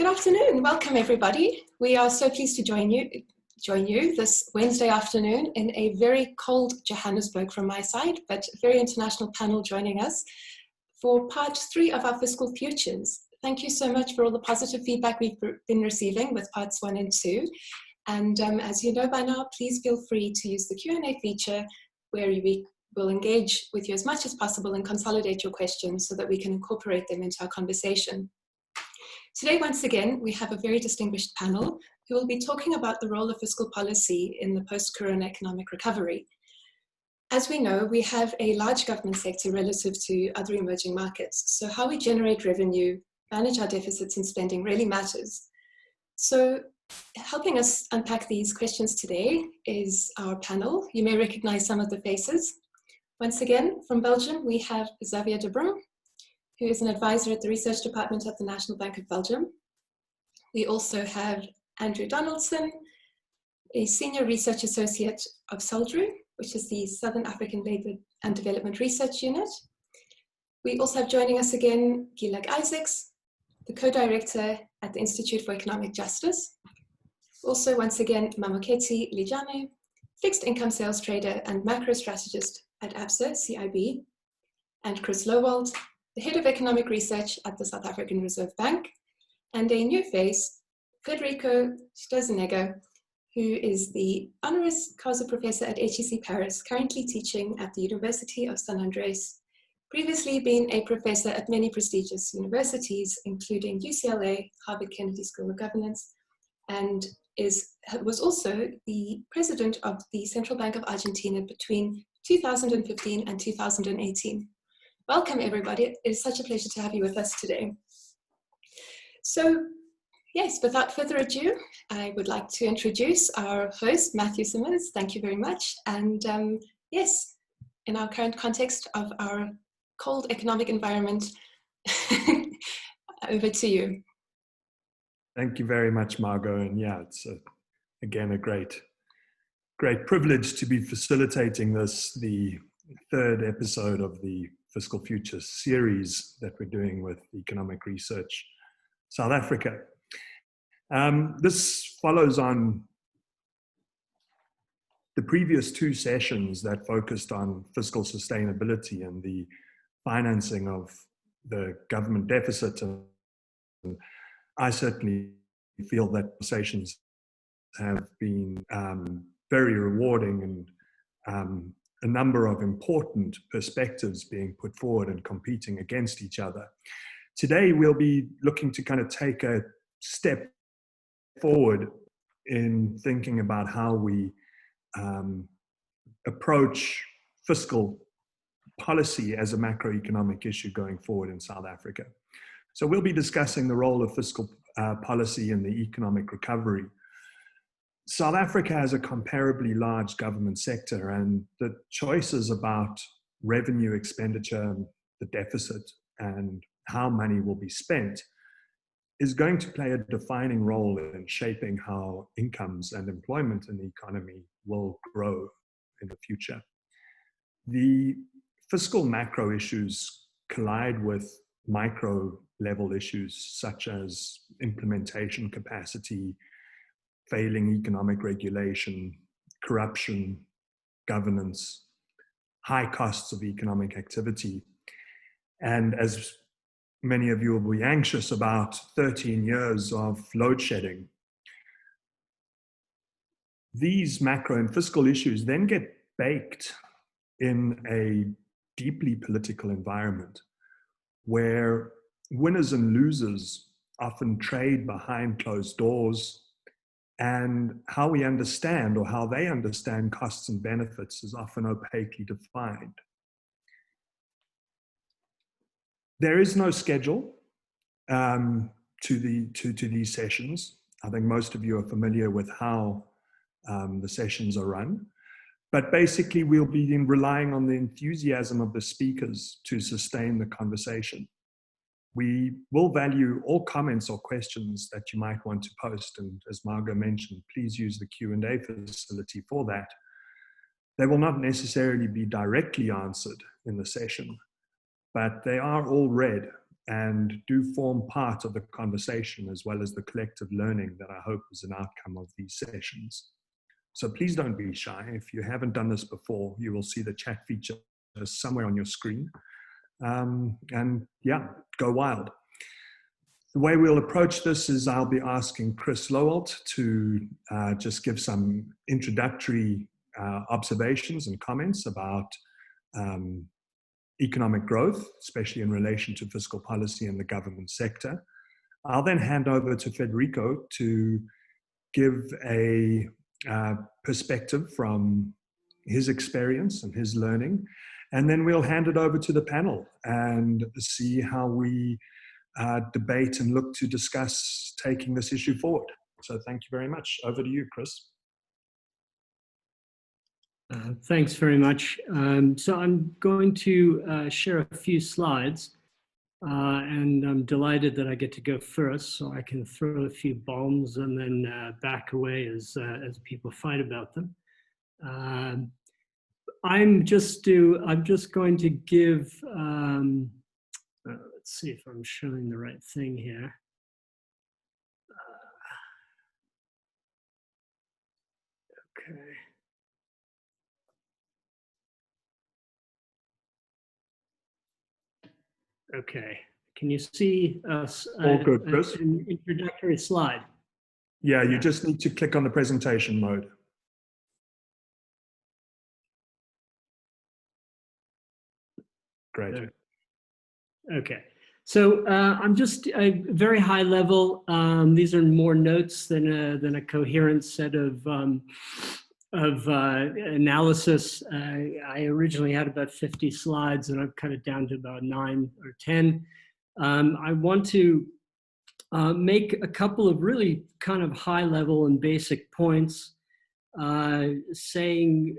Good afternoon. Welcome, everybody. We are so pleased to join you this Wednesday afternoon in a very cold Johannesburg from my side, but a very international panel joining us for part 3 of our Fiscal Futures. Thank you so much for all the positive feedback we've been receiving with parts 1 and 2. And as you know by now, please feel free to use the Q&A feature where we will engage with you as much as possible and consolidate your questions so that we can incorporate them into our conversation. Today, once again, we have a very distinguished panel who will be talking about the role of fiscal policy in the post-corona economic recovery. As we know, we have a large government sector relative to other emerging markets. So how we generate revenue, manage our deficits and spending really matters. So helping us unpack these questions today is our panel. You may recognize some of the faces. Once again, from Belgium, we have Xavier DeBrun, who is an advisor at the research department at the National Bank of Belgium. We also have Andrew Donaldson, a senior research associate of SALDRU, which is the Southern African Labour and Development Research Unit. We also have joining us again, Gilad, the co-director at the Institute for Economic Justice. Also, once again, Mamoketi Lijane, fixed income sales trader and macro strategist at ERSA, CIB, and Chris Lowald, the head of economic research at the South African Reserve Bank, and a new face, Federico Stozenegger, who is the honoris causa professor at HEC Paris, currently teaching at the University of San Andres, previously been a professor at many prestigious universities, including UCLA, Harvard Kennedy School of Governance, and was also the president of the Central Bank of Argentina between 2015 and 2018. Welcome, everybody. It is such a pleasure to have you with us today. So, yes, without further ado, I would like to introduce our host, Matthew Simmons. Thank you very much. And yes, in our current context of our cold economic environment, over to you. Thank you very much, Margot. And yeah, it's again a great privilege to be facilitating this, the third episode of the Fiscal Futures series that we're doing with Economic Research South Africa. This follows on the previous 2 sessions that focused on fiscal sustainability and the financing of the government deficit. And I certainly feel that sessions have been very rewarding and a number of important perspectives being put forward and competing against each other. Today, we'll be looking to kind of take a step forward in thinking about how we approach fiscal policy as a macroeconomic issue going forward in South Africa. So we'll be discussing the role of fiscal policy in the economic recovery. South Africa has a comparably large government sector, and the choices about revenue, expenditure, the deficit, and how money will be spent is going to play a defining role in shaping how incomes and employment in the economy will grow in the future. The fiscal macro issues collide with micro level issues such as implementation capacity, failing economic regulation, corruption, governance, high costs of economic activity. And as many of you will be anxious about, 13 years of load shedding. These macro and fiscal issues then get baked in a deeply political environment where winners and losers often trade behind closed doors, and how we understand or how they understand costs and benefits is often opaquely defined. There is no schedule to these sessions. I think most of you are familiar with how the sessions are run. But basically, we'll be relying on the enthusiasm of the speakers to sustain the conversation. We will value all comments or questions that you might want to post, and as Margot mentioned, please use the Q&A facility for that. They will not necessarily be directly answered in the session, but they are all read and do form part of the conversation as well as the collective learning that I hope is an outcome of these sessions. So please don't be shy. If you haven't done this before, you will see the chat feature somewhere on your screen. And yeah, go wild. The way we'll approach this is I'll be asking Chris Lowelt to just give some introductory observations and comments about economic growth, especially in relation to fiscal policy and the government sector. I'll then hand over to Federico to give a perspective from his experience and his learning. And then we'll hand it over to the panel and see how we debate and look to discuss taking this issue forward. So thank you very much. Over to you, Chris. Thanks very much. So I'm going to share a few slides, and I'm delighted that I get to go first, so I can throw a few bombs and then back away as people fight about them. I'm just going to give. Let's see if I'm showing the right thing here. Okay. Okay, can you see us? All good, Chris. An introductory slide. Yeah, you just need to click on the presentation mode. Great. Okay, so I'm just a very high level. These are more notes than a coherent set of analysis. I originally had about 50 slides, and I've cut it down to about 9 or 10. I want to make a couple of really kind of high level and basic points, saying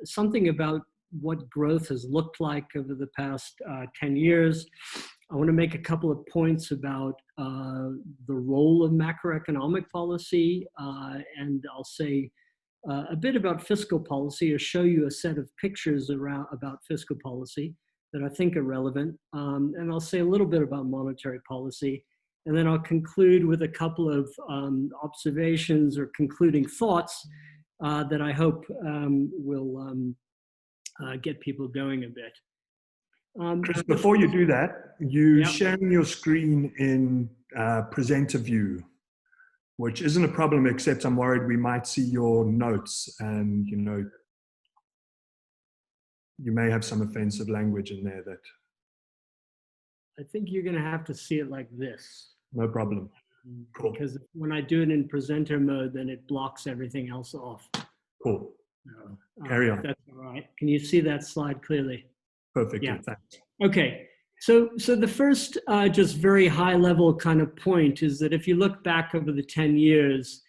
something about what growth has looked like over the past 10 years. I want to make a couple of points about the role of macroeconomic policy, and I'll say a bit about fiscal policy, or show you a set of pictures about fiscal policy that I think are relevant. And I'll say a little bit about monetary policy. And then I'll conclude with a couple of observations or concluding thoughts that I hope will get people going a bit. Chris, before you do that, you're sharing your screen in presenter view, which isn't a problem, except I'm worried we might see your notes, and you know, you may have some offensive language in there that. I think you're going to have to see it like this. No problem. Cool. Because when I do it in presenter mode, then it blocks everything else off. Cool. So, carry on. That's all right. Can you see that slide clearly? Perfectly. Yeah. Thanks. Okay. So the first just very high level kind of point is that if you look back over the 10 years,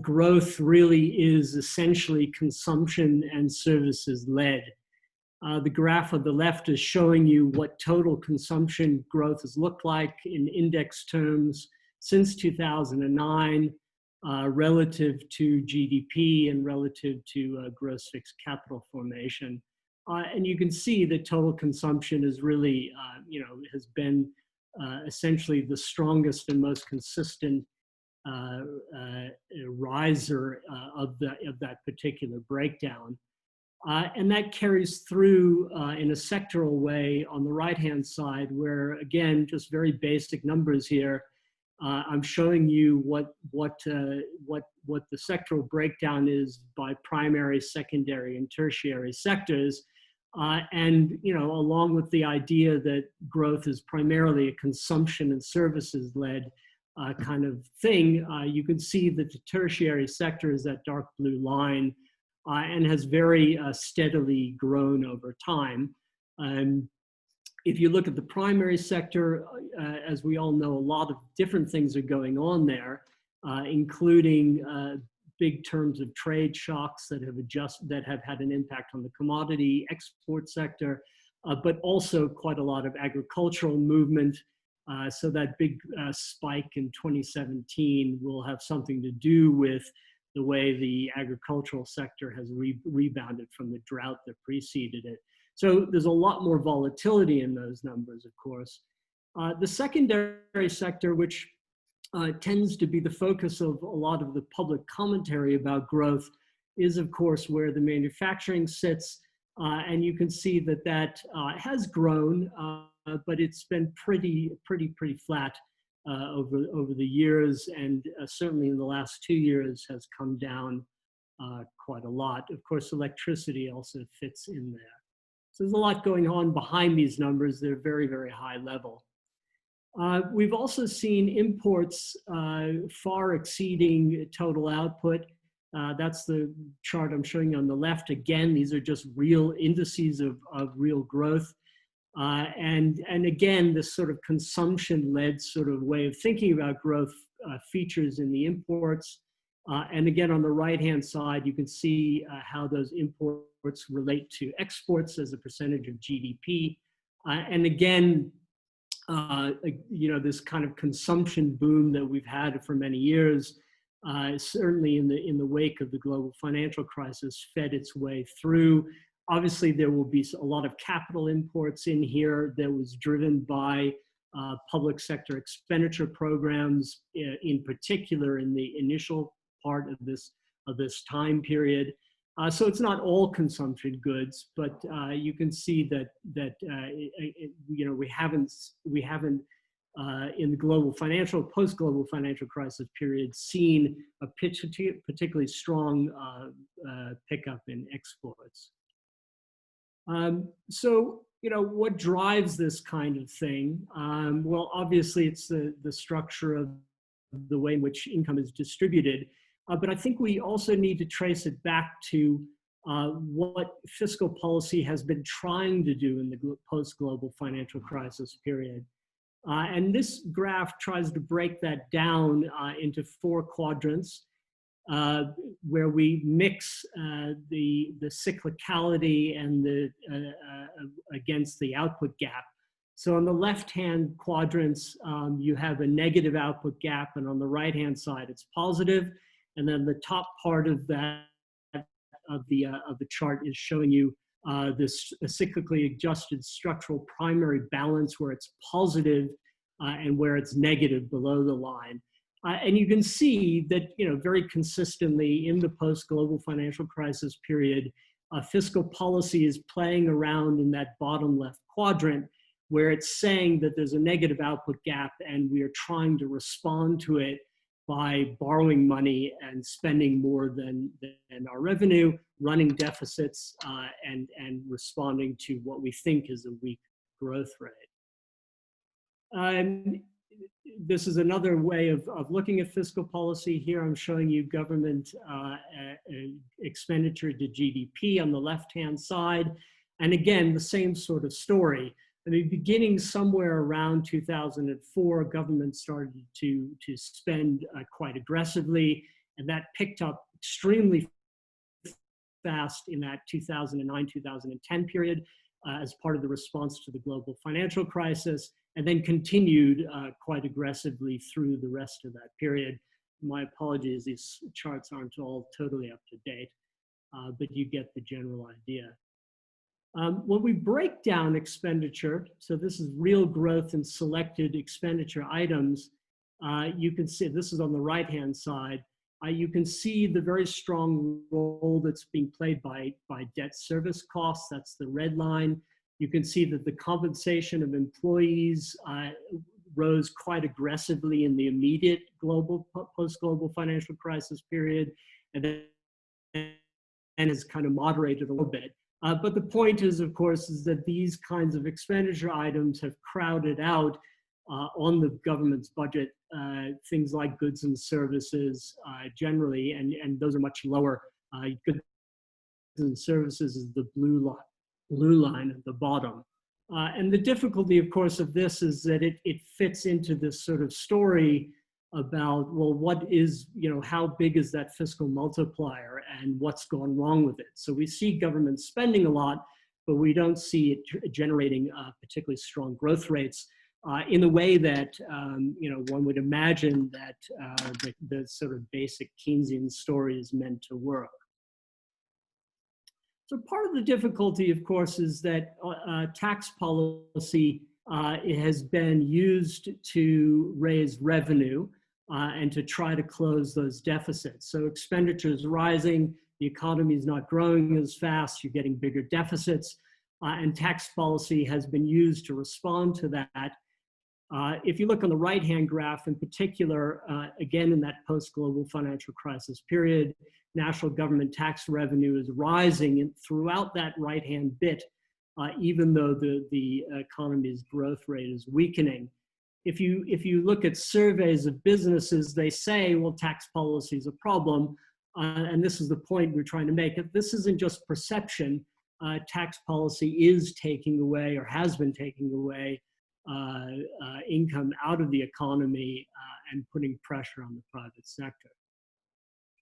growth really is essentially consumption and services led. The graph on the left is showing you what total consumption growth has looked like in index terms since 2009, relative to GDP and relative to gross fixed capital formation. And you can see that total consumption is really, has been essentially the strongest and most consistent riser of that particular breakdown. And that carries through in a sectoral way on the right-hand side, where, again, just very basic numbers here. I'm showing you what the sectoral breakdown is by primary, secondary, and tertiary sectors. And, along with the idea that growth is primarily a consumption and services led kind of thing, you can see that the tertiary sector is that dark blue line, and has very steadily grown over time. If you look at the primary sector, as we all know, a lot of different things are going on there, including big terms of trade shocks that have had an impact on the commodity export sector, but also quite a lot of agricultural movement. So that big spike in 2017 will have something to do with the way the agricultural sector has rebounded from the drought that preceded it. So there's a lot more volatility in those numbers, of course. The secondary sector, which tends to be the focus of a lot of the public commentary about growth, is of course where the manufacturing sits. And you can see that that has grown, but it's been pretty flat over the years, and certainly in the last 2 years has come down quite a lot. Of course, electricity also fits in there. So there's a lot going on behind these numbers. They're very, very high level. We've also seen imports far exceeding total output. That's the chart I'm showing you on the left. Again, these are just real indices of real growth. And again, this sort of consumption-led sort of way of thinking about growth features in the imports. And again, on the right-hand side, you can see how those imports relate to exports as a percentage of GDP. And again, you know, this kind of consumption boom that we've had for many years, certainly in the wake of the global financial crisis, fed its way through. Obviously, there will be a lot of capital imports in here that was driven by public sector expenditure programs, in particular in the initial part of this time period. So it's not all consumption goods, but you can see that you know, we haven't in the post-global financial crisis period seen a particularly strong pickup in exports. So, you know, what drives this kind of thing? Well, obviously, it's the structure of the way in which income is distributed. But I think we also need to trace it back to what fiscal policy has been trying to do in the post-global financial crisis period. And this graph tries to break that down into 4 quadrants, where we mix the cyclicality and against the output gap. So on the left-hand quadrants, you have a negative output gap, and on the right-hand side, it's positive. And then the top part of that of the chart is showing you this cyclically adjusted structural primary balance, where it's positive and where it's negative below the line. And you can see that, you know, very consistently in the post-global financial crisis period, fiscal policy is playing around in that bottom left quadrant, where it's saying that there's a negative output gap and we are trying to respond to it by borrowing money and spending more than our revenue, running deficits, and responding to what we think is a weak growth rate. This is another way of looking at fiscal policy. Here I'm showing you government expenditure to GDP on the left-hand side. And again, the same sort of story. I mean, beginning somewhere around 2004, government started to spend quite aggressively, and that picked up extremely fast in that 2009-2010 period as part of the response to the global financial crisis, and then continued quite aggressively through the rest of that period. My apologies, these charts aren't all totally up to date, but you get the general idea. When we break down expenditure, so this is real growth in selected expenditure items, you can see, this is on the right-hand side, you can see the very strong role that's being played by debt service costs. That's the red line. You can see that the compensation of employees rose quite aggressively in the immediate post-global financial crisis period, and has kind of moderated a little bit. But the point is, of course, is that these kinds of expenditure items have crowded out on the government's budget things like goods and services generally, and those are much lower. Goods and services is the blue line at the bottom. And the difficulty, of course, of this is that it fits into this sort of story about, well, what is, you know, how big is that fiscal multiplier and what's gone wrong with it? So we see government spending a lot, but we don't see it generating particularly strong growth rates in the way that, you know, one would imagine that the sort of basic Keynesian story is meant to work. So part of the difficulty, of course, is that tax policy it has been used to raise revenue and to try to close those deficits. So expenditure is rising, the economy is not growing as fast, you're getting bigger deficits, and tax policy has been used to respond to that. If you look on the right-hand graph in particular, again in that post-global financial crisis period, national government tax revenue is rising throughout that right-hand bit, even though the economy's growth rate is weakening. If you look at surveys of businesses, they say, well, tax policy is a problem, and this is the point we're trying to make. This isn't just perception. Tax policy is taking away, or has been taking away, income out of the economy and putting pressure on the private sector.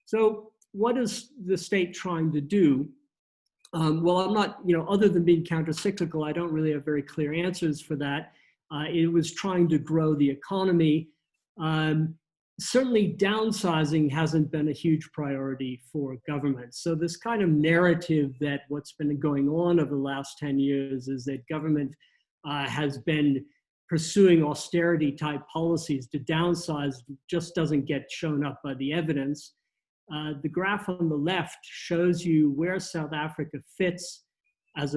So what is the state trying to do? Well, I'm not, other than being counter-cyclical, I don't really have very clear answers for that. It was trying to grow the economy. Certainly downsizing hasn't been a huge priority for government. So this kind of narrative that what's been going on over the last 10 years is that government has been pursuing austerity type policies to downsize just doesn't get shown up by the evidence. The graph on the left shows you where South Africa fits as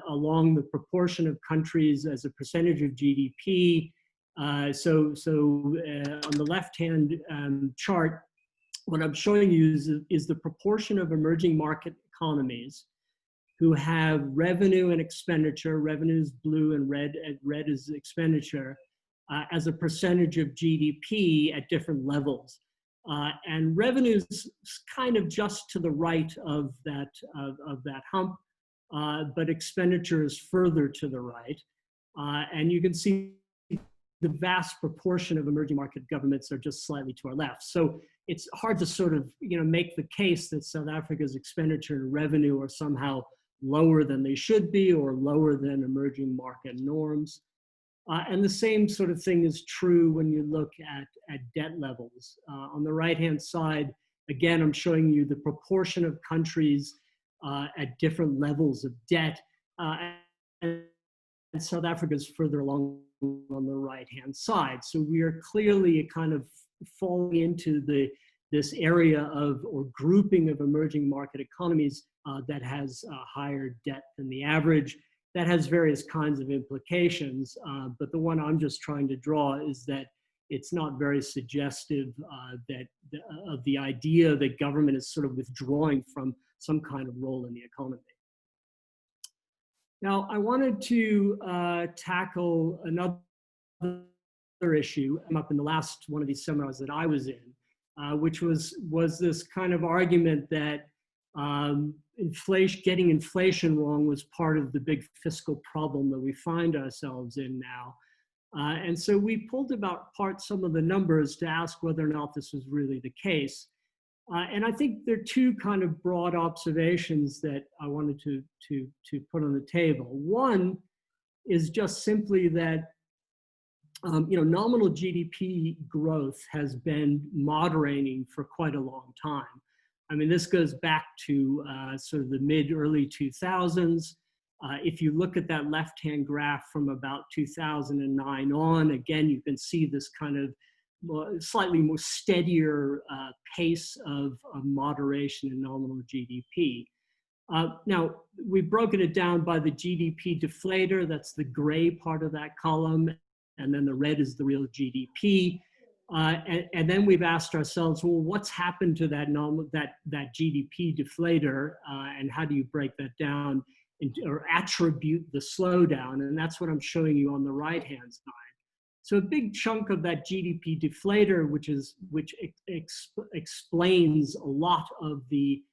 along the proportion of countries as a percentage of GDP. So on the left-hand chart, what I'm showing you is the proportion of emerging market economies who have revenue and expenditure. Revenue is blue and red is expenditure, as a percentage of GDP at different levels. And revenue is kind of just to the right of that hump, but expenditure is further to the right. And you can see the vast proportion of emerging market governments are just slightly to our left. So it's hard to sort of make the case that South Africa's expenditure and revenue are somehow lower than they should be or lower than emerging market norms. And the same sort of thing is true when you look at debt levels. On the right-hand side, again, I'm showing you the proportion of countries at different levels of debt. And South Africa is further along on the right-hand side. So we are clearly kind of falling into this area or grouping of emerging market economies that has higher debt than the average. That has various kinds of implications, but the one I'm just trying to draw is that it's not very suggestive of the idea that government is sort of withdrawing from some kind of role in the economy. Now, I wanted to tackle another issue up in the last one of these seminars that I was in, which was this kind of argument that getting inflation wrong was part of the big fiscal problem that we find ourselves in now. And so we pulled apart some of the numbers to ask whether or not this was really the case. And I think there are two kind of broad observations that I wanted to put on the table. One is just simply that nominal GDP growth has been moderating for quite a long time. I mean, this goes back to sort of the mid-early 2000s. If you look at that left-hand graph from about 2009 on, again, you can see this kind of slightly more steadier pace of moderation in nominal GDP. Now, we've broken it down by the GDP deflator. That's the gray part of that column. And then the red is the real GDP. And then we've asked ourselves, well, what's happened to that GDP deflator, and how do you break that down or attribute the slowdown? And that's what I'm showing you on the right-hand side. So a big chunk of that GDP deflator, which explains a lot of the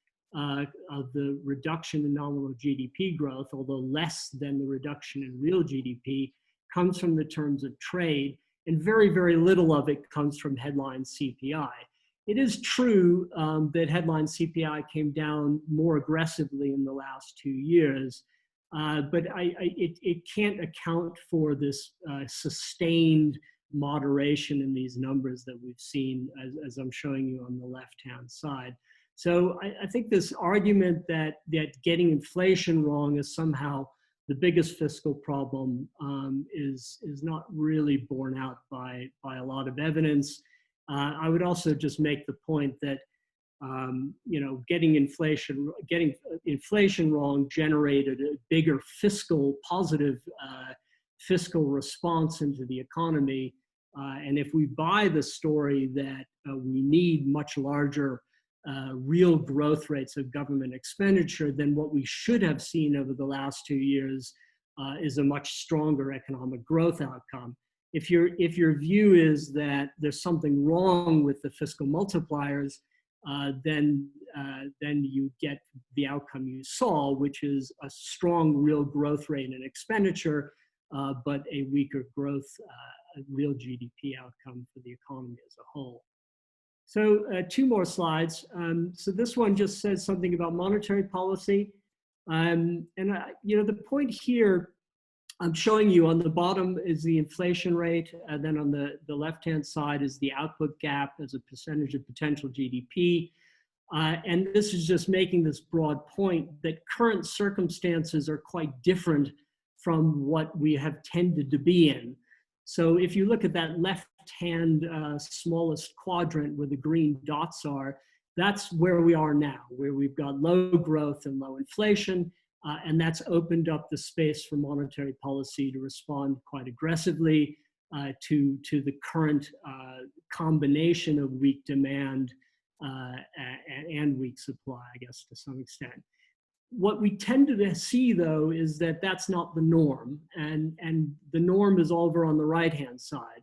reduction in nominal GDP growth, although less than the reduction in real GDP, comes from the terms of trade. And very, very little of it comes from headline CPI. It is true that headline CPI came down more aggressively in the last 2 years, but it can't account for this sustained moderation in these numbers that we've seen, as I'm showing you on the left-hand side. So I think this argument that getting inflation wrong is somehow the biggest fiscal problem is not really borne out by a lot of evidence. I would also just make the point that getting inflation wrong generated a bigger positive fiscal response into the economy. And if we buy the story that we need much larger real growth rates of government expenditure, then what we should have seen over the last 2 years is a much stronger economic growth outcome. If your view is that there's something wrong with the fiscal multipliers, then you get the outcome you saw, which is a strong real growth rate in expenditure, but a weaker growth, real GDP outcome for the economy as a whole. So 2 more slides. So this one just says something about monetary policy. The point here I'm showing you on the bottom is the inflation rate, and then on the left-hand side is the output gap as a percentage of potential GDP. And this is just making this broad point that current circumstances are quite different from what we have tended to be in. So if you look at that left-hand smallest quadrant where the green dots are, that's where we are now, where we've got low growth and low inflation, and that's opened up the space for monetary policy to respond quite aggressively to the current combination of weak demand and weak supply, I guess, to some extent. What we tend to see, though, is that that's not the norm, and the norm is over on the right-hand side.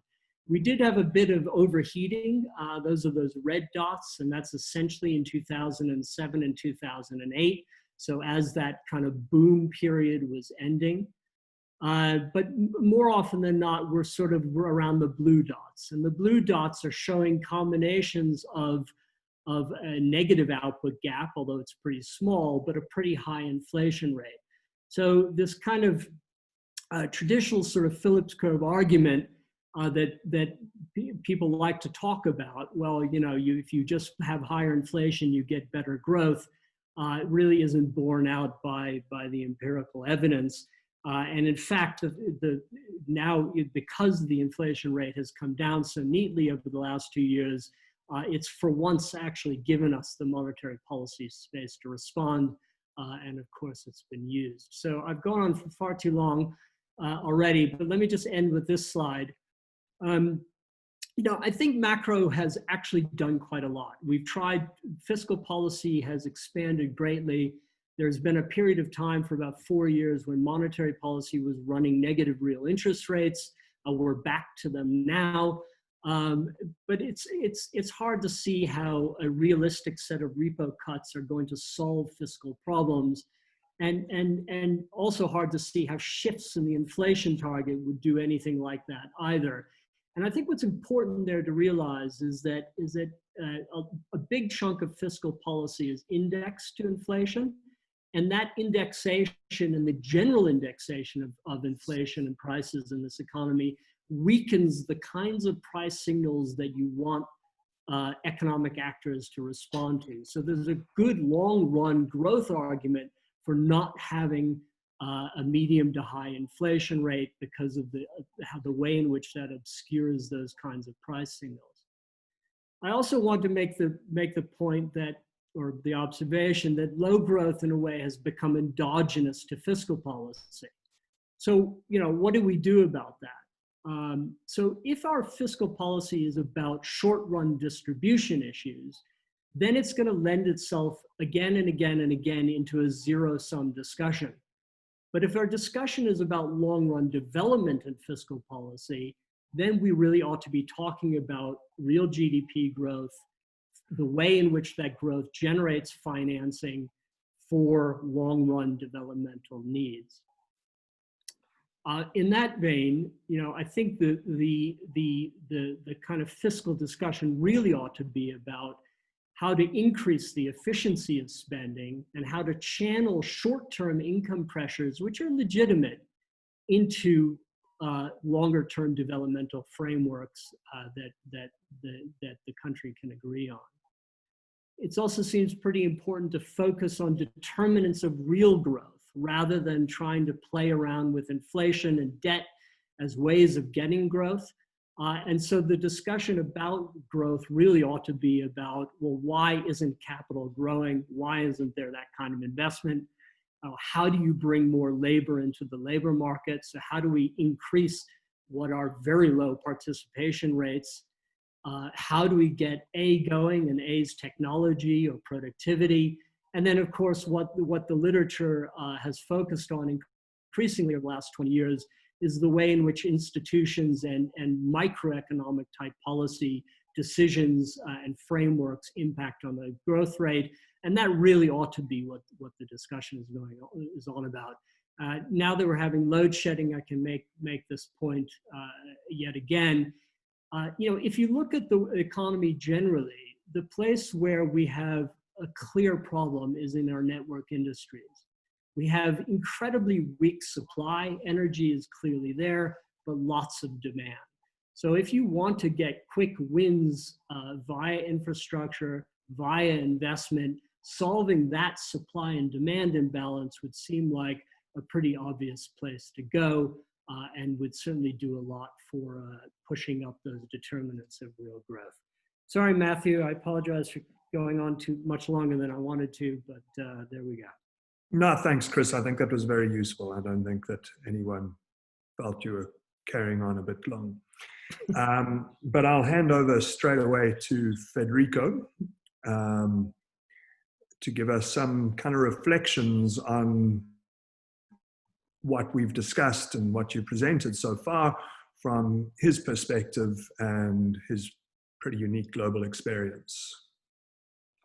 We did have a bit of overheating. Those are those red dots, and that's essentially in 2007 and 2008. So as that kind of boom period was ending. But more often than not, we're around the blue dots. And the blue dots are showing combinations of a negative output gap, although it's pretty small, but a pretty high inflation rate. So this kind of traditional sort of Phillips curve argument that people like to talk about, well, if you just have higher inflation, you get better growth, it really isn't borne out by the empirical evidence. And in fact, now because the inflation rate has come down so neatly over the last 2 years, it's for once actually given us the monetary policy space to respond, and of course it's been used. So I've gone on for far too long already, but let me just end with this slide. I think macro has actually done quite a lot. We've tried, fiscal policy has expanded greatly. There's been a period of time for about 4 years when monetary policy was running negative real interest rates. We're back to them now. But it's hard to see how a realistic set of repo cuts are going to solve fiscal problems, and also hard to see how shifts in the inflation target would do anything like that either. And I think what's important there to realize is that a big chunk of fiscal policy is indexed to inflation, and that indexation and the general indexation of inflation and prices in this economy weakens the kinds of price signals that you want economic actors to respond to. So there's a good long-run growth argument for not having a medium to high inflation rate because of the way in which that obscures those kinds of price signals. I also want to make the point that, or the observation that low growth in a way has become endogenous to fiscal policy. So, what do we do about that? So if our fiscal policy is about short-run distribution issues, then it's going to lend itself again and again and again into a zero-sum discussion. But if our discussion is about long-run development in fiscal policy, then we really ought to be talking about real GDP growth, the way in which that growth generates financing for long-run developmental needs. In that vein, I think the kind of fiscal discussion really ought to be about how to increase the efficiency of spending and how to channel short-term income pressures, which are legitimate, into longer-term developmental frameworks that the country can agree on. it also seems pretty important to focus on determinants of real growth rather than trying to play around with inflation and debt as ways of getting growth. And so the discussion about growth really ought to be about, well, why isn't capital growing? Why isn't there that kind of investment? How do you bring more labor into the labor market? So how do we increase what are very low participation rates? How do we get A going, and A's technology or productivity? And then, of course, what the literature has focused on increasingly over the last 20 years is the way in which institutions and microeconomic type policy decisions and frameworks impact on the growth rate. And that really ought to be what the discussion is all about. Now that we're having load shedding, I can make this point yet again. If you look at the economy generally, the place where we have a clear problem is in our network industries. We have incredibly weak supply. Energy is clearly there, but lots of demand. So if you want to get quick wins via infrastructure, via investment, solving that supply and demand imbalance would seem like a pretty obvious place to go and would certainly do a lot for pushing up those determinants of real growth. Sorry, Matthew, I apologize for going on too much longer than I wanted to, but there we go. No, thanks, Chris. I think that was very useful. I don't think that anyone felt you were carrying on a bit long. But I'll hand over straight away to Federico to give us some kind of reflections on what we've discussed and what you presented so far from his perspective and his pretty unique global experience.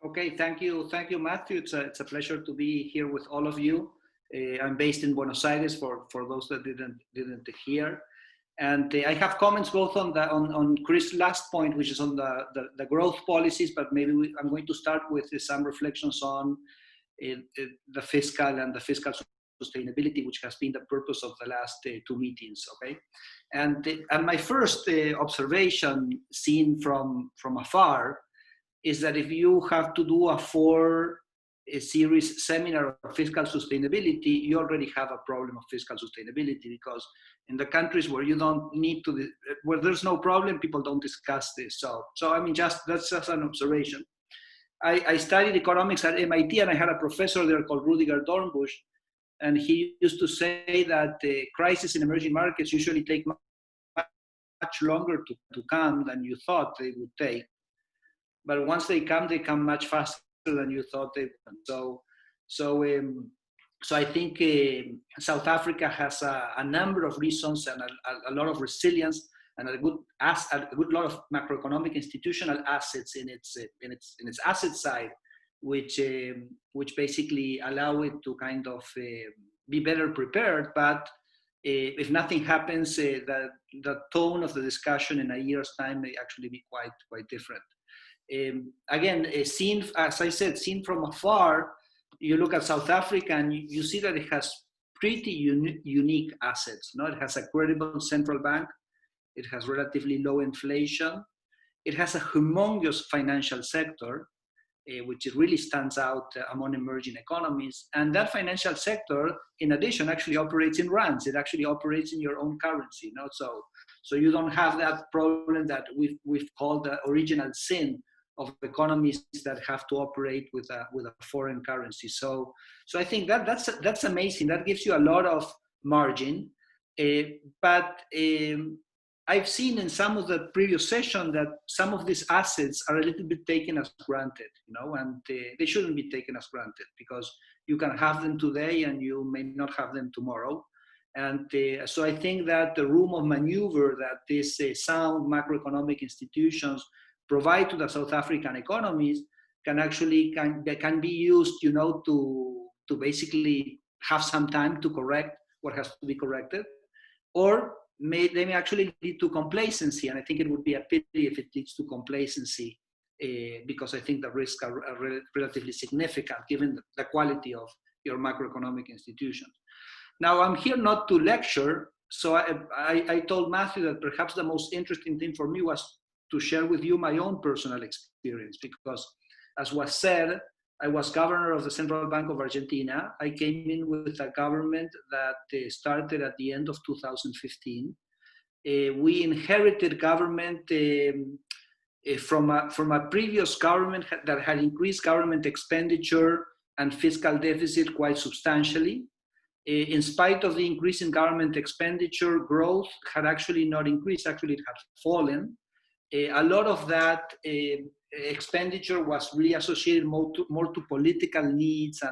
Okay, thank you, Matthew. It's a pleasure to be here with all of you. I'm based in Buenos Aires for those that didn't hear, and I have comments both on Chris' last point, which is on the growth policies, but maybe I'm going to start with some reflections on the fiscal and the fiscal sustainability, which has been the purpose of the last two meetings. Okay, and my first observation, seen from afar, is that if you have to do a series seminar on fiscal sustainability, you already have a problem of fiscal sustainability, because in the countries where you don't need to, where there's no problem, people don't discuss this. So I mean, that's just an observation. I studied economics at MIT, and I had a professor there called Rudiger Dornbusch, and he used to say that the crisis in emerging markets usually take much longer to come than you thought they would take. But once they come much faster than you thought they would. So I think South Africa has a number of reasons and a lot of resilience and a good lot of macroeconomic institutional assets in its asset side, which basically allow it to kind of be better prepared. But if nothing happens, the tone of the discussion in a year's time may actually be quite different. Again, as I said, seen from afar, you look at South Africa and you see that it has pretty unique assets. No, it has a credible central bank. It has relatively low inflation. It has a humongous financial sector, which really stands out among emerging economies. And that financial sector, in addition, actually operates in rands. It actually operates in your own currency. No? So you don't have that problem that we've called the original sin of economies that have to operate with a foreign currency. So I think that's amazing. That gives you a lot of margin. But I've seen in some of the previous session that some of these assets are a little bit taken as granted, and they shouldn't be taken as granted, because you can have them today and you may not have them tomorrow. And so I think that the room of maneuver that these sound macroeconomic institutions provide to the South African economies can be used, to basically have some time to correct what has to be corrected, or they may actually lead to complacency. And I think it would be a pity if it leads to complacency, because I think the risks are relatively significant given the quality of your macroeconomic institutions. Now, I'm here not to lecture, so I told Matthew that perhaps the most interesting thing for me was to share with you my own personal experience, because as was said, I was governor of the Central Bank of Argentina. I came in with a government that started at the end of 2015. We inherited government from a previous government that had increased government expenditure and fiscal deficit quite substantially. In spite of the increase in government expenditure, growth had actually not increased, actually it had fallen. A lot of that expenditure was really associated more to political needs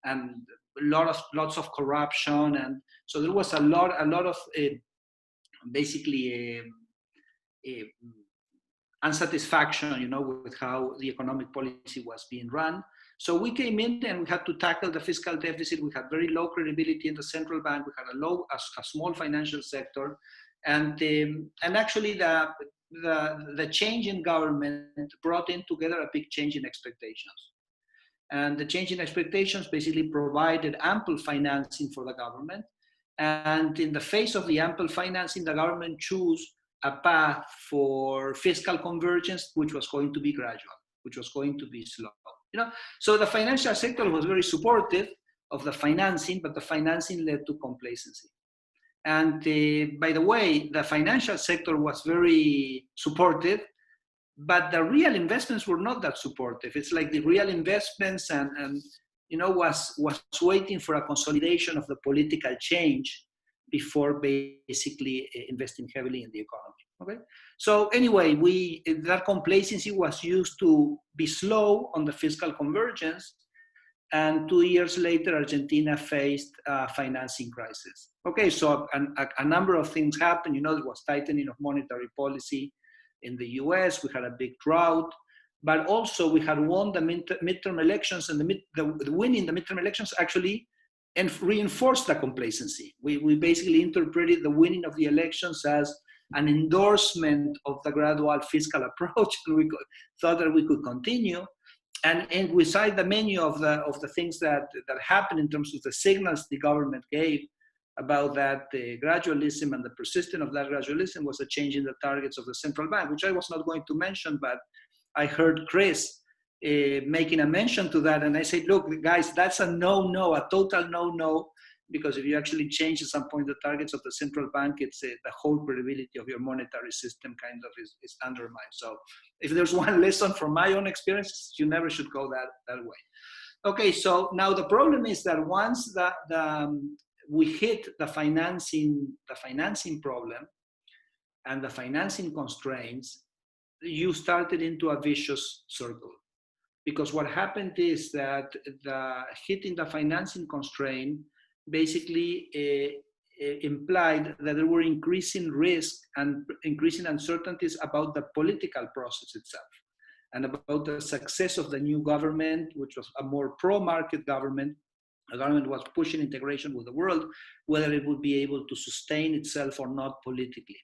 and lots of corruption, and so there was a lot of basically unsatisfaction, you know, with how the economic policy was being run. So we came in and we had to tackle the fiscal deficit. We had very low credibility in the central bank. We had a small financial sector, and actually the change in government brought in together a big change in expectations. And the change in expectations basically provided ample financing for the government. And in the face of the ample financing, the government chose a path for fiscal convergence, which was going to be gradual, which was going to be slow. You know, so the financial sector was very supportive of the financing, but the financing led to complacency. And by the way, the financial sector was very supportive, but the real investments were not that supportive. It's like the real investments and you know, was waiting for a consolidation of the political change before basically investing heavily in the economy. Okay, so anyway, that complacency was used to be slow on the fiscal convergence, and 2 years later, Argentina faced a financing crisis. Okay, so a number of things happened. You know, there was tightening of monetary policy in the US. We had a big drought, but also we had won the midterm elections, and the winning the midterm elections actually reinforced the complacency. We basically interpreted the winning of the elections as an endorsement of the gradual fiscal approach, and we thought that we could continue. And we cite the menu of the things that happened in terms of the signals the government gave about that gradualism, and the persistence of that gradualism was a change in the targets of the central bank, which I was not going to mention, but I heard Chris making a mention to that, and I said, look, guys, that's a no-no, a total no-no, because if you actually change at some point the targets of the central bank, it's the whole credibility of your monetary system kind of is undermined. So if there's one lesson from my own experience, you never should go that way. Okay, so now the problem is that once we hit the financing problem and the financing constraints, you started into a vicious circle. Because what happened is that hitting the financing constraint basically implied that there were increasing risk and increasing uncertainties about the political process itself, and about the success of the new government, which was a more pro-market government. The government was pushing integration with the world, whether it would be able to sustain itself or not politically.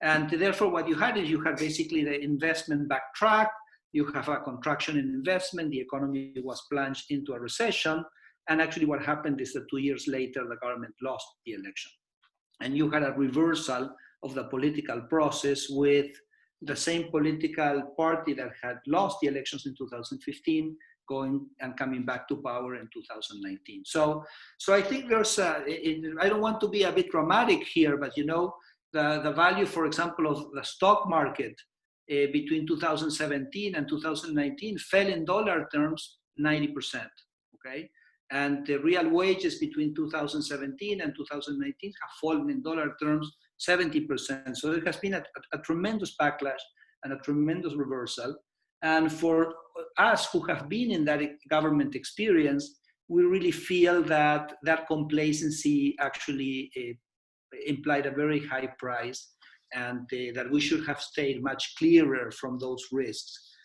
And therefore, what you had is you had basically the investment backtrack, you have a contraction in investment, the economy was plunged into a recession, and actually what happened is that 2 years later, the government lost the election. And you had a reversal of the political process with the same political party that had lost the elections in 2015 going and coming back to power in 2019. So I think there's I don't want to be a bit dramatic here, but you know, the value, for example, of the stock market between 2017 and 2019 fell in dollar terms 90%, okay? And the real wages between 2017 and 2019 have fallen in dollar terms 70%. So there has been a tremendous backlash and a tremendous reversal. And for us who have been in that government experience, we really feel that that complacency actually implied a very high price, and that we should have stayed much clearer from those risks,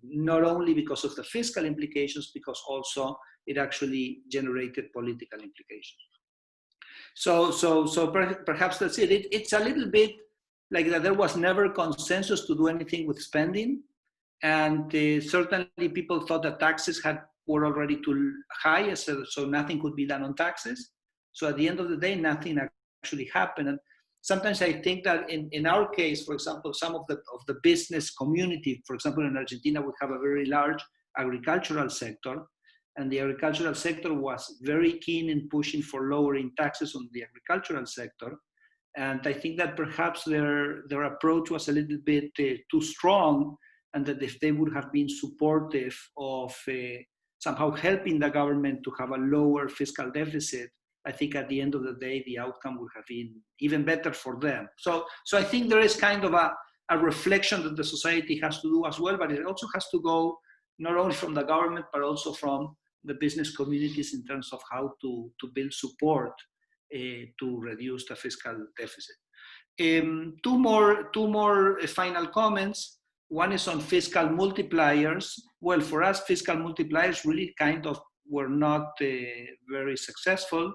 not only because of the fiscal implications, because also it actually generated political implications. So perhaps that's it. It's a little bit like that there was never consensus to do anything with spending, and certainly people thought that taxes were already too high, so nothing could be done on taxes. So at the end of the day, nothing actually happened. And sometimes I think that in our case, for example, some of the business community, for example, in Argentina, we have a very large agricultural sector. And the agricultural sector was very keen in pushing for lowering taxes on the agricultural sector. And I think that perhaps their approach was a little bit too strong, and that if they would have been supportive of somehow helping the government to have a lower fiscal deficit, I think at the end of the day, the outcome would have been even better for them. So I think there is kind of a reflection that the society has to do as well, but it also has to go not only from the government, but also from the business communities in terms of how to build support to reduce the fiscal deficit. Two more final comments. One is on fiscal multipliers. Well, for us, fiscal multipliers really kind of were not very successful.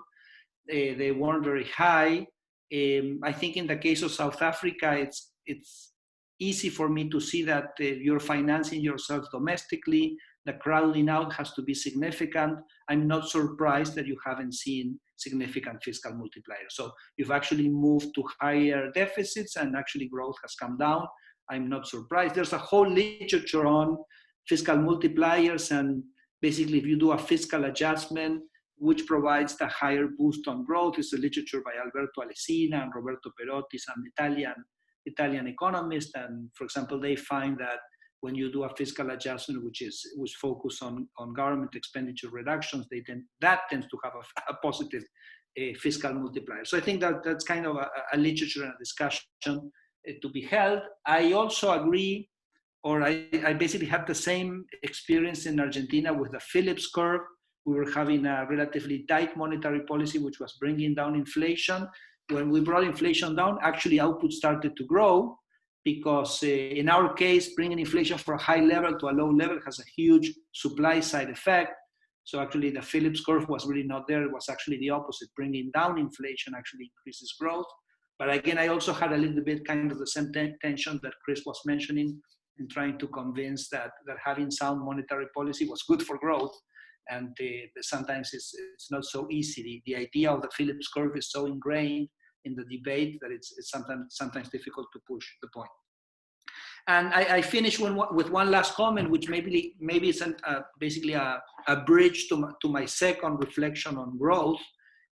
They weren't very high. I think in the case of South Africa, it's easy for me to see that you're financing yourself domestically. The crowding out has to be significant. I'm not surprised that you haven't seen significant fiscal multipliers. So you've actually moved to higher deficits and actually growth has come down. I'm not surprised. There's a whole literature on fiscal multipliers, and basically if you do a fiscal adjustment, which provides the higher boost on growth, is a literature by Alberto Alesina and Roberto Perotti, some Italian economists. And for example, they find that when you do a fiscal adjustment, which focused on government expenditure reductions, that tends to have a positive fiscal multiplier. So I think that's kind of a literature and a discussion to be held. I also agree, or I basically had the same experience in Argentina with the Phillips curve. We were having a relatively tight monetary policy, which was bringing down inflation. When we brought inflation down, actually output started to grow, because in our case, bringing inflation from a high level to a low level has a huge supply side effect. So actually the Phillips curve was really not there. It was actually the opposite. Bringing down inflation actually increases growth. But again, I also had a little bit kind of the same tension that Chris was mentioning in trying to convince that having sound monetary policy was good for growth. And sometimes it's not so easy. The idea of the Phillips curve is so ingrained in the debate that it's sometimes difficult to push the point. And I finish with one last comment, which maybe is basically a bridge to my second reflection on growth.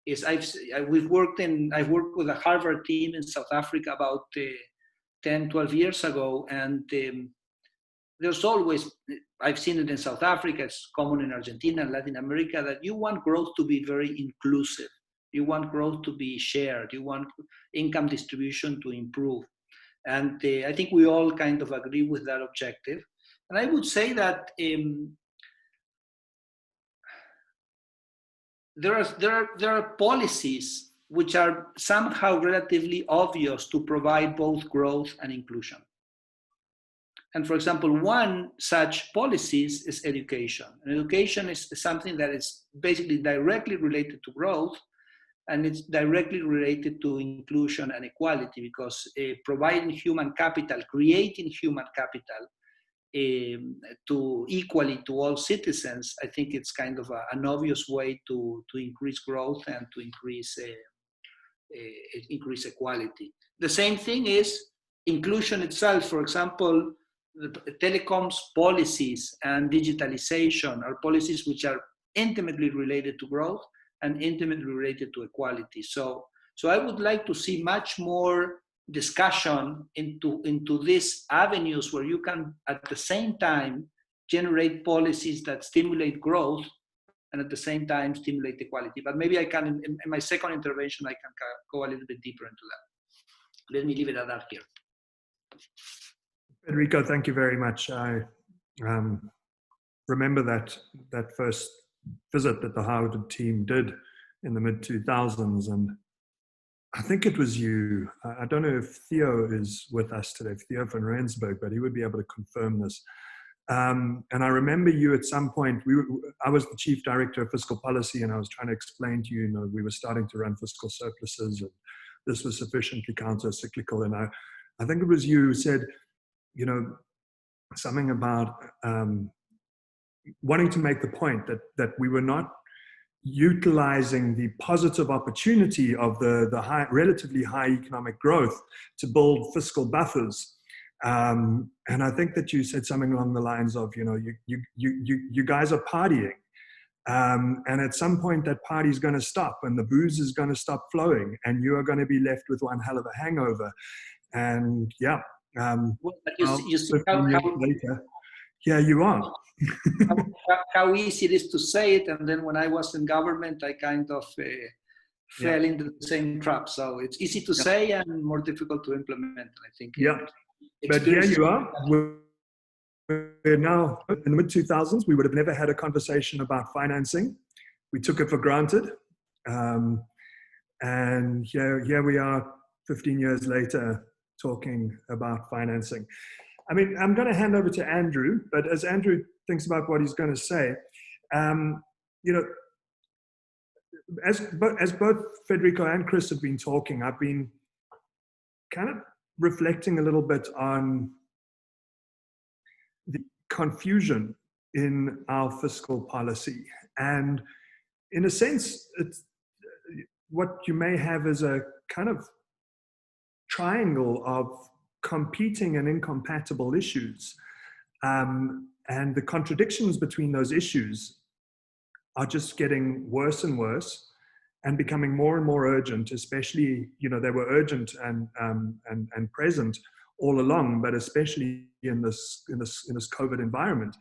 Is I've worked with a Harvard team in South Africa about 10, 12 years ago, and there's always, I've seen it in South Africa, it's common in Argentina and Latin America, that you want growth to be very inclusive. You want growth to be shared. You want income distribution to improve. And I think we all kind of agree with that objective. And I would say that there are policies which are somehow relatively obvious to provide both growth and inclusion. And for example, one such policies is education. And education is something that is basically directly related to growth, and it's directly related to inclusion and equality, because providing human capital, creating human capital to equally to all citizens, I think it's kind of an obvious way to increase growth and to increase equality. The same thing is inclusion itself. For example, the telecoms policies and digitalization are policies which are intimately related to growth and intimately related to equality. So I would like to see much more discussion into these avenues where you can at the same time generate policies that stimulate growth and at the same time stimulate equality. But maybe I can, in my second intervention, I can go a little bit deeper into that. Let me leave it at that here. Federico, thank you very much. I remember that first visit that the Harvard team did in the mid-2000s, and I think it was you. I don't know if Theo is with us today, Theo van Rensburg, but he would be able to confirm this. And I remember you at some point, I was the chief director of fiscal policy, and I was trying to explain to you, we were starting to run fiscal surpluses, and this was sufficiently counter-cyclical. And I think it was you who said, something about wanting to make the point that we were not utilizing the positive opportunity of the relatively high economic growth to build fiscal buffers And I think that you said something along the lines of, you know, you guys are partying. And at some point that party's going to stop and the booze is going to stop flowing and you are going to be left with one hell of a hangover. And yeah, well, you see 15 years later, here you are. how easy it is to say it. And then when I was in government, I kind of fell into the same trap. So it's easy to say and more difficult to implement, I think. Yeah, but here you are. We're now in the mid-2000s. We would have never had a conversation about financing. We took it for granted. And here we are 15 years later talking about financing. I mean, I'm going to hand over to Andrew, but as Andrew thinks about what he's going to say, you know, as both Federico and Chris have been talking, I've been kind of reflecting a little bit on the confusion in our fiscal policy. And in a sense, it's, what you may have is a kind of triangle of competing and incompatible issues. And the contradictions between those issues are just getting worse and worse and becoming more and more urgent, especially, you know, they were urgent and present all along, but especially in this COVID environment.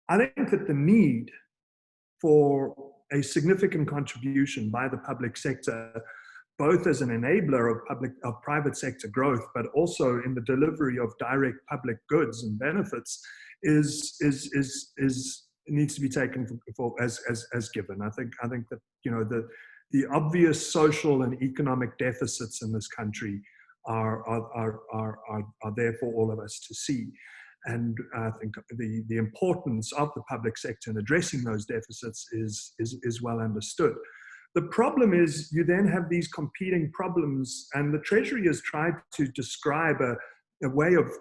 I think that the need for a significant contribution by the public sector, both as an enabler of private sector growth, but also in the delivery of direct public goods and benefits, needs to be taken as given. I think that, you know, the obvious social and economic deficits in this country are there for all of us to see. And I think the importance of the public sector in addressing those deficits is well understood. The problem is you then have these competing problems, and the Treasury has tried to describe a way of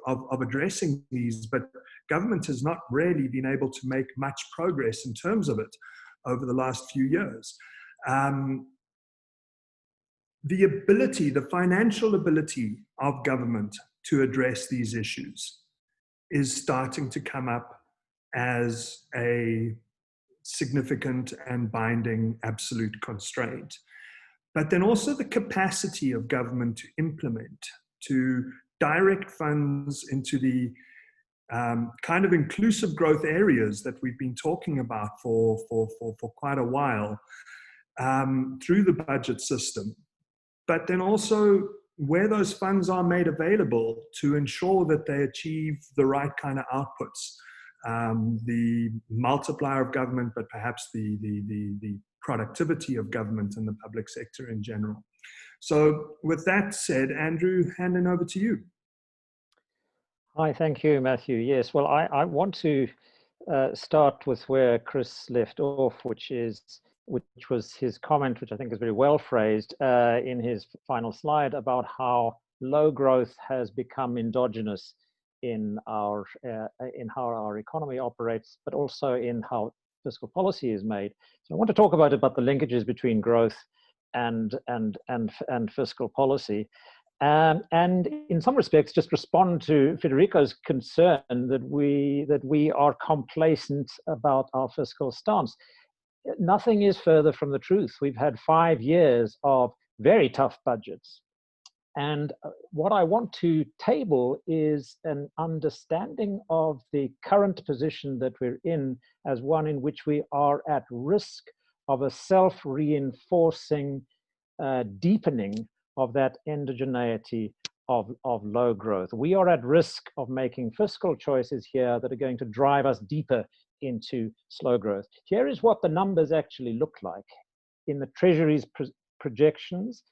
addressing these, but government has not really been able to make much progress in terms of it over the last few years. The financial ability of government to address these issues is starting to come up as a significant and binding absolute constraint. But then also the capacity of government to implement, to direct funds into the kind of inclusive growth areas that we've been talking about for quite a while through the budget system. But then also where those funds are made available to ensure that they achieve the right kind of outputs. The multiplier of government, but perhaps the productivity of government and the public sector in general. So with that said, Andrew, handing over to you. Hi, thank you, Matthew. Yes, well, I want to start with where Chris left off, which was his comment, which I think is very well phrased in his final slide, about how low growth has become endogenous in how our economy operates, but also in how fiscal policy is made. So I want to talk about the linkages between growth and fiscal policy, and in some respects just respond to Federico's concern that we are complacent about our fiscal stance. Nothing is further from the truth. We've had 5 years of very tough budgets. And what I want to table is an understanding of the current position that we're in as one in which we are at risk of a self-reinforcing deepening of that endogeneity of low growth. We are at risk of making fiscal choices here that are going to drive us deeper into slow growth. Here is what the numbers actually look like in the Treasury's projections.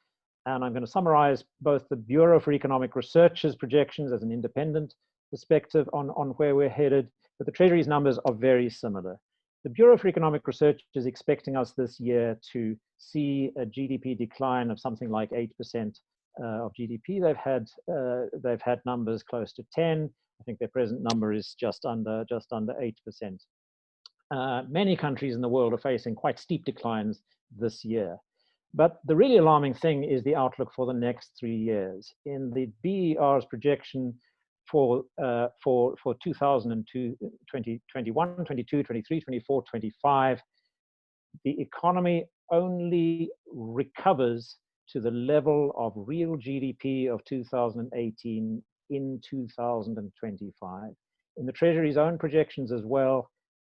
And I'm going to summarize both the Bureau for Economic Research's projections as an independent perspective on where we're headed, but the Treasury's numbers are very similar. The Bureau for Economic Research is expecting us this year to see a GDP decline of something like 8% of GDP. They've had numbers close to 10. I think their present number is just under 8%. Many countries in the world are facing quite steep declines this year. But the really alarming thing is the outlook for the next 3 years. In the BER's projection, for 2021, 22, 23, 24, 25, the economy only recovers to the level of real GDP of 2018 in 2025. In the Treasury's own projections as well,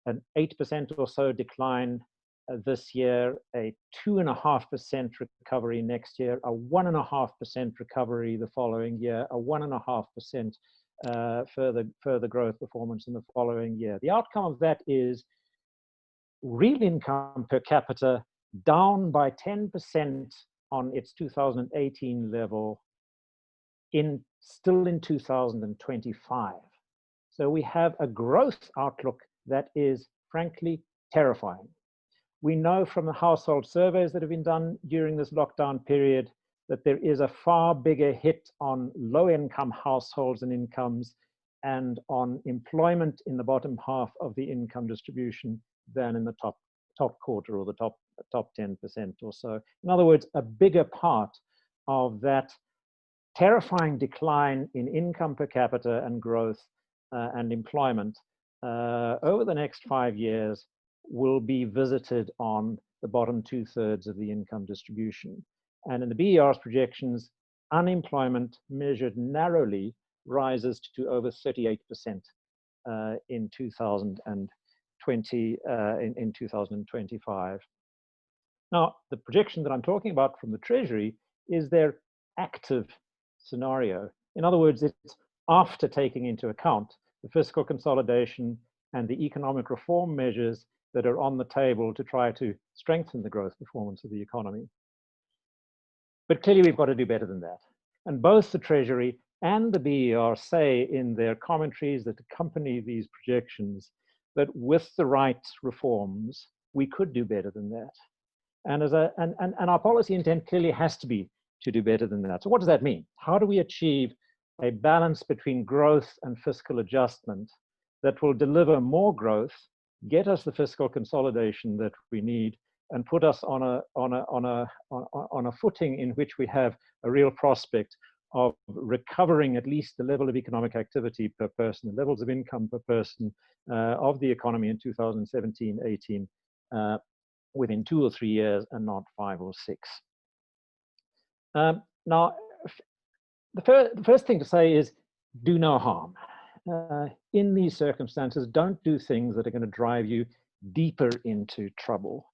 an 8% or so decline this year, a 2.5% recovery next year, a 1.5% recovery the following year, a 1.5% further growth performance in the following year. The outcome of that is real income per capita down by 10% on its 2018 level still in 2025. So we have a growth outlook that is frankly terrifying. We know from the household surveys that have been done during this lockdown period that there is a far bigger hit on low-income households and incomes and on employment in the bottom half of the income distribution than in the top quarter or the top 10% or so. In other words, a bigger part of that terrifying decline in income per capita and growth and employment over the next 5 years will be visited on the bottom 2/3 of the income distribution. And in the BER's projections, unemployment measured narrowly rises to over 38% in 2025. Now, the projection that I'm talking about from the Treasury is their active scenario. In other words, it's after taking into account the fiscal consolidation and the economic reform measures that are on the table to try to strengthen the growth performance of the economy. But clearly we've got to do better than that. And both the Treasury and the BER say in their commentaries that accompany these projections that with the right reforms, we could do better than that. And our policy intent clearly has to be to do better than that. So what does that mean? How do we achieve a balance between growth and fiscal adjustment that will deliver more growth, get us the fiscal consolidation that we need, and put us on a footing in which we have a real prospect of recovering at least the level of economic activity per person, the levels of income per person of the economy in 2017-18 within 2 or 3 years and not 5 or 6. Now, the first thing to say is do no harm. In these circumstances, don't do things that are going to drive you deeper into trouble.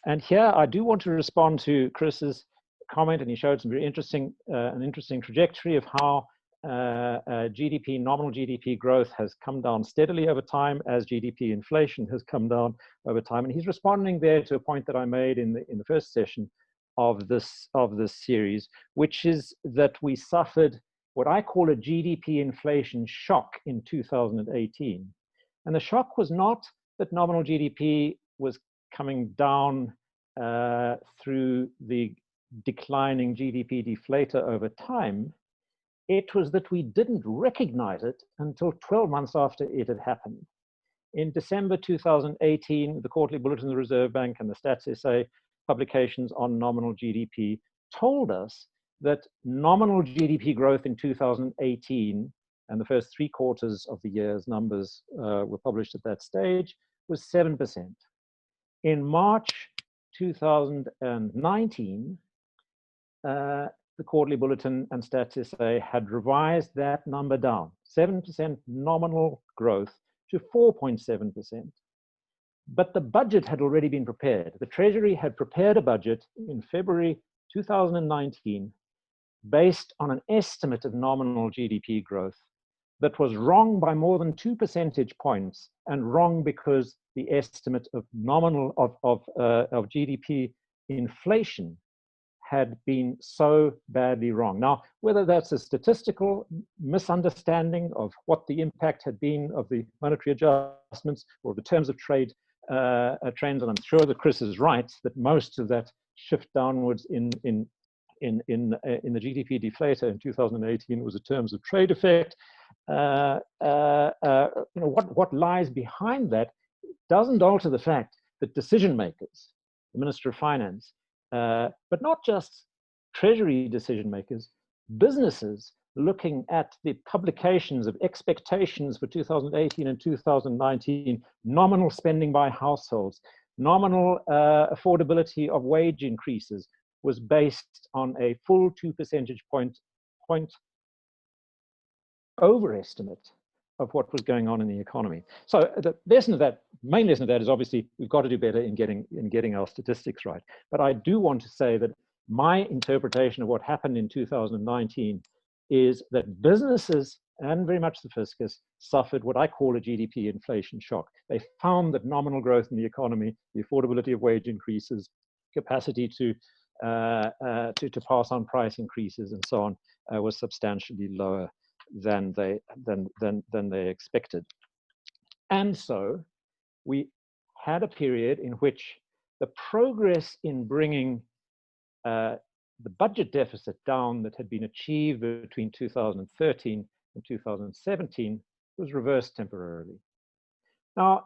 And here I do want to respond to Chris's comment, and he showed some very interesting, an interesting trajectory of how nominal GDP growth has come down steadily over time as GDP inflation has come down over time. And he's responding there to a point that I made in the first session of this series, which is that we suffered what I call a GDP inflation shock in 2018. And the shock was not that nominal GDP was coming down through the declining GDP deflator over time. It was that we didn't recognize it until 12 months after it had happened. In December 2018, the Quarterly Bulletin of the Reserve Bank and the Stats SA publications on nominal GDP told us that nominal GDP growth in 2018, and the first 3 quarters of the year's numbers were published at that stage, was 7%. In March 2019, the Quarterly Bulletin and Stats SA had revised that number down, 7% nominal growth to 4.7%. But the budget had already been prepared. The Treasury had prepared a budget in February 2019 based on an estimate of nominal GDP growth that was wrong by more than 2 percentage points, and wrong because the estimate of nominal of GDP inflation had been so badly wrong. Now, whether that's a statistical misunderstanding of what the impact had been of the monetary adjustments or the terms of trade trends, and I'm sure that Chris is right that most of that shift downwards in the GDP deflator in 2018 was a terms of trade effect. What lies behind that doesn't alter the fact that decision makers, the Minister of Finance, but not just Treasury decision makers, businesses looking at the publications of expectations for 2018 and 2019, nominal spending by households, nominal affordability of wage increases, was based on a full 2 percentage point overestimate of what was going on in the economy. So the lesson of that, main lesson of that, is obviously we've got to do better in getting our statistics right. But I do want to say that my interpretation of what happened in 2019 is that businesses, and very much the fiscus, suffered what I call a GDP inflation shock. They found that nominal growth in the economy, the affordability of wage increases, capacity to pass on price increases and so on, was substantially lower than they expected. And so we had a period in which the progress in bringing the budget deficit down that had been achieved between 2013 and 2017 was reversed temporarily. Now,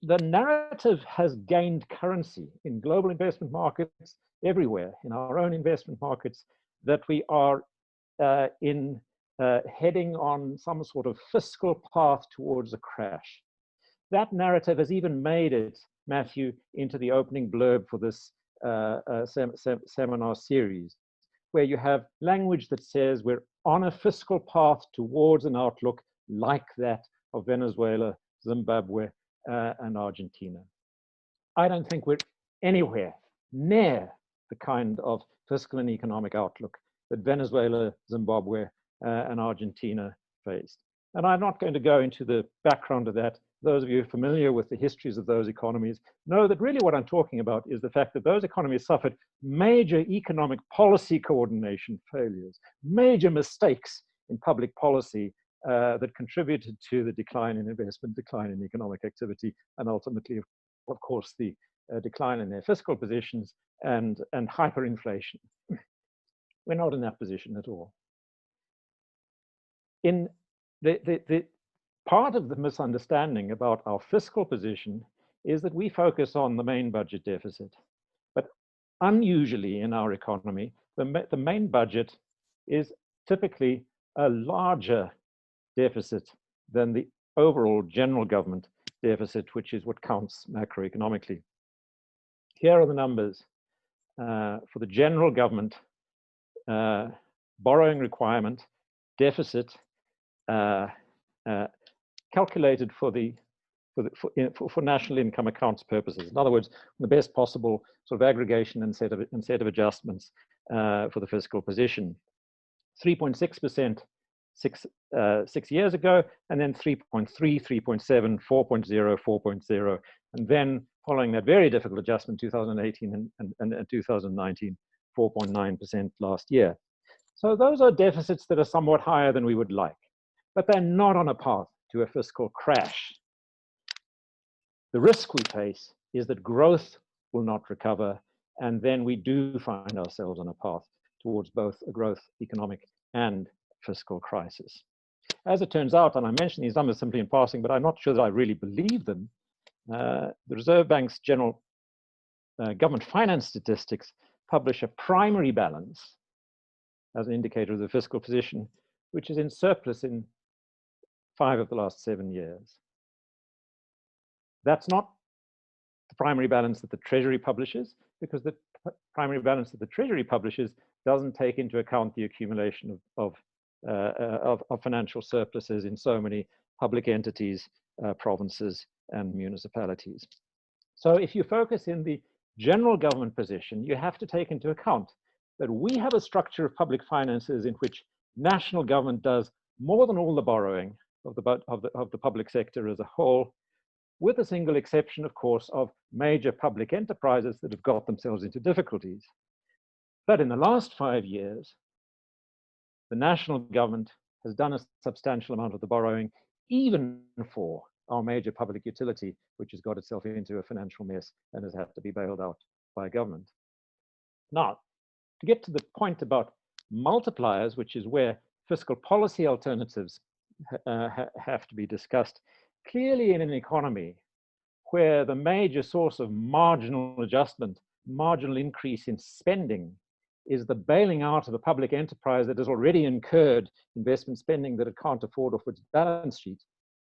the narrative has gained currency in global investment markets everywhere, in our own investment markets, that we are heading on some sort of fiscal path towards a crash. That narrative has even made it, Matthew, into the opening blurb for this seminar series, where you have language that says we're on a fiscal path towards an outlook like that of Venezuela, Zimbabwe, and Argentina. I don't think we're anywhere near the kind of fiscal and economic outlook that Venezuela, Zimbabwe, and Argentina faced. And I'm not going to go into the background of that. Those of you familiar with the histories of those economies know that really what I'm talking about is the fact that those economies suffered major economic policy coordination failures, major mistakes in public policy that contributed to the decline in investment, decline in economic activity, and ultimately, of course, the decline in their fiscal positions and hyperinflation. We're not in that position at all. In the part of the misunderstanding about our fiscal position is that we focus on the main budget deficit. But unusually in our economy, the main budget is typically a larger deficit than the overall general government deficit, which is what counts macroeconomically. Here are the numbers for the general government borrowing requirement deficit calculated for national income accounts purposes. In other words, the best possible sort of aggregation and set of adjustments for the fiscal position. 3.6% 6 years ago, and then 3.3, 3.7, 4.0, 4.0, and then following that very difficult adjustment, 2018 and 2019, 4.9% last year. So those are deficits that are somewhat higher than we would like, but they're not on a path to a fiscal crash. The risk we face is that growth will not recover, and then we do find ourselves on a path towards both a growth economic and fiscal crisis. As it turns out, and I mention these numbers simply in passing, but I'm not sure that I really believe them, the Reserve Bank's general government finance statistics publish a primary balance as an indicator of the fiscal position, which is in surplus in 5 of the last 7 years. That's not the primary balance that the Treasury publishes, because the primary balance that the Treasury publishes doesn't take into account the accumulation of financial surpluses in so many public entities, provinces, and municipalities. So if you focus in the general government position, you have to take into account that we have a structure of public finances in which national government does more than all the borrowing of the public sector as a whole, with a single exception, of course, of major public enterprises that have got themselves into difficulties. But in the last 5 years, the national government has done a substantial amount of the borrowing, even for our major public utility, which has got itself into a financial mess and has had to be bailed out by government. Now, to get to the point about multipliers, which is where fiscal policy alternatives have to be discussed, clearly in an economy where the major source of marginal adjustment, marginal increase in spending is the bailing out of a public enterprise that has already incurred investment spending that it can't afford off its balance sheet,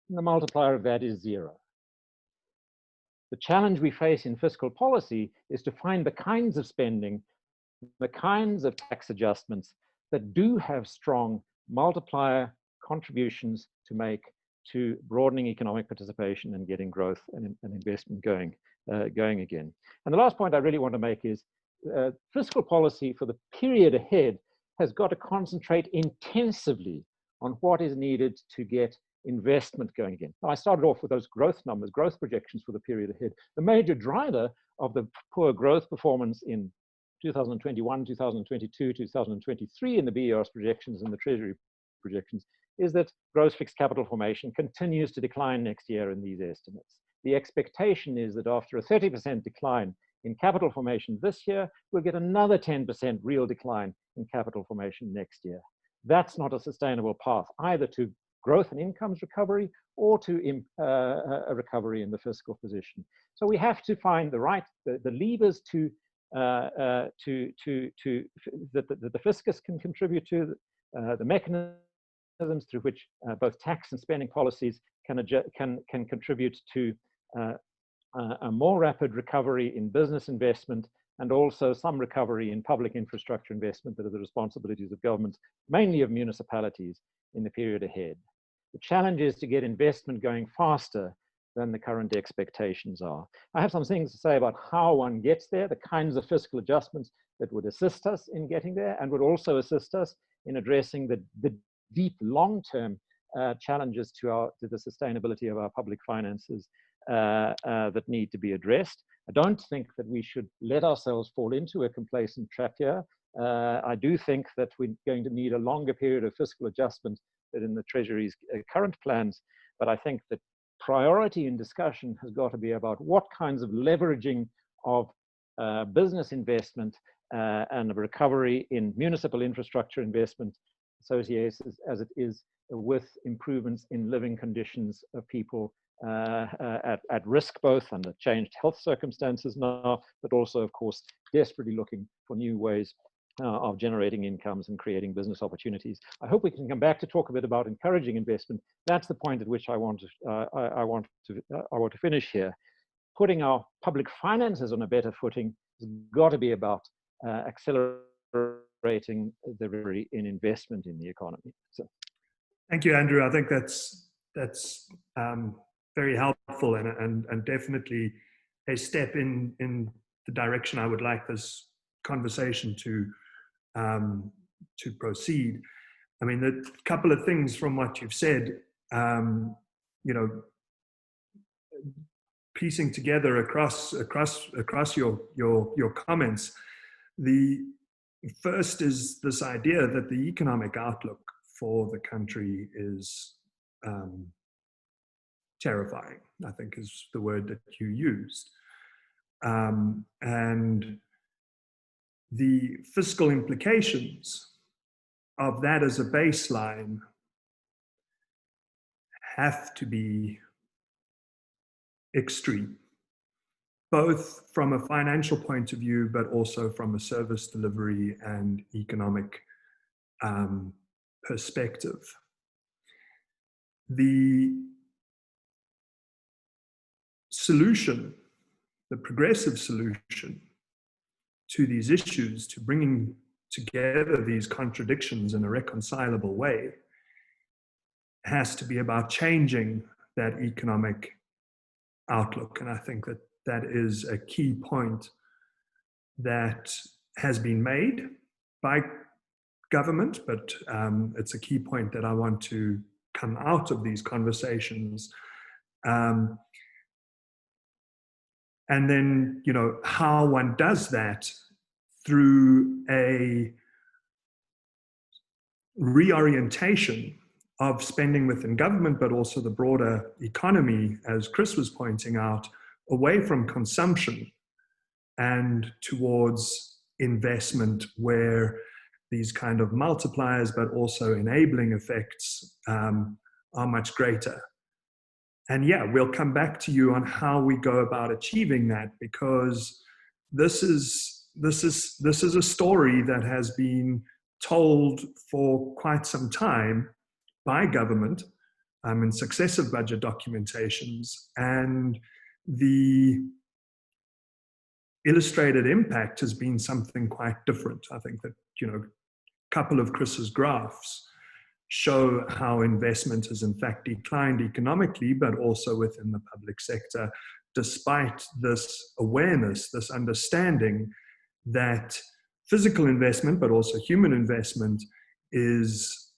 and the multiplier of that is 0. The challenge we face in fiscal policy is to find the kinds of spending, the kinds of tax adjustments that do have strong multiplier contributions to make to broadening economic participation and getting growth and investment going again. And the last point I really want to make is fiscal policy for the period ahead has got to concentrate intensively on what is needed to get investment going again. Now, I started off with those growth numbers, growth projections for the period ahead. The major driver of the poor growth performance in 2021, 2022, 2023 in the BERS projections and the Treasury projections is that gross fixed capital formation continues to decline next year in these estimates. The expectation is that after a 30% decline in capital formation this year, we'll get another 10% real decline in capital formation next year. That's not a sustainable path either to growth and incomes recovery or to a recovery in the fiscal position. So we have to find the levers that the fiscus can contribute to, the mechanisms through which both tax and spending policies can contribute to a more rapid recovery in business investment and also some recovery in public infrastructure investment that are the responsibilities of governments, mainly of municipalities, in the period ahead. The challenge is to get investment going faster than the current expectations are. I have some things to say about how one gets there, the kinds of fiscal adjustments that would assist us in getting there and would also assist us in addressing the deep long-term challenges to the sustainability of our public finances that need to be addressed. I don't think that we should let ourselves fall into a complacent trap here. I do think that we're going to need a longer period of fiscal adjustment than in the Treasury's current plans, but I think that priority in discussion has got to be about what kinds of leveraging of business investment and a recovery in municipal infrastructure investment associated as it is with improvements in living conditions of people at risk, both under changed health circumstances now, but also, of course, desperately looking for new ways of generating incomes and creating business opportunities. I hope we can come back to talk a bit about encouraging investment. That's the point at which I want to finish here. Putting our public finances on a better footing has got to be about accelerating the recovery in investment in the economy. So, thank you, Andrew. I think that's very helpful and definitely a step in the direction I would like this conversation to proceed. I mean, a couple of things from what you've said, piecing together across your comments. The first is this idea that the economic outlook for the country is terrifying, I think is the word that you used. And the fiscal implications of that as a baseline have to be extreme, both from a financial point of view, but also from a service delivery and economic perspective. The solution, the progressive solution to these issues, to bringing together these contradictions in a reconcilable way, has to be about changing that economic outlook. And I think that that is a key point that has been made by government, but it's a key point that I want to come out of these conversations. And then, how one does that through a reorientation of spending within government, but also the broader economy, as Chris was pointing out, away from consumption and towards investment, where these kind of multipliers, but also enabling effects are much greater. And yeah, we'll come back to you on how we go about achieving that, because this is is a story that has been told for quite some time by government in successive budget documentations, and the illustrated impact has been something quite different. I think that, you know, a couple of Chris's graphs show how investment has in fact declined economically, but also within the public sector, despite this awareness, this understanding that physical investment, but also human investment, is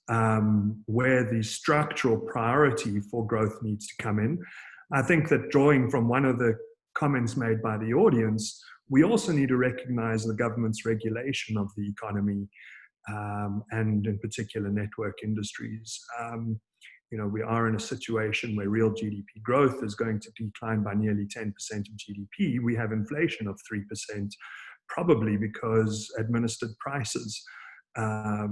where the structural priority for growth needs to come in. I think that, drawing from one of the comments made by the audience, we also need to recognize the government's regulation of the economy, and in particular network industries. You know, we are in a situation where real GDP growth is going to decline by nearly 10% of GDP. We have inflation of 3%, probably because administered prices are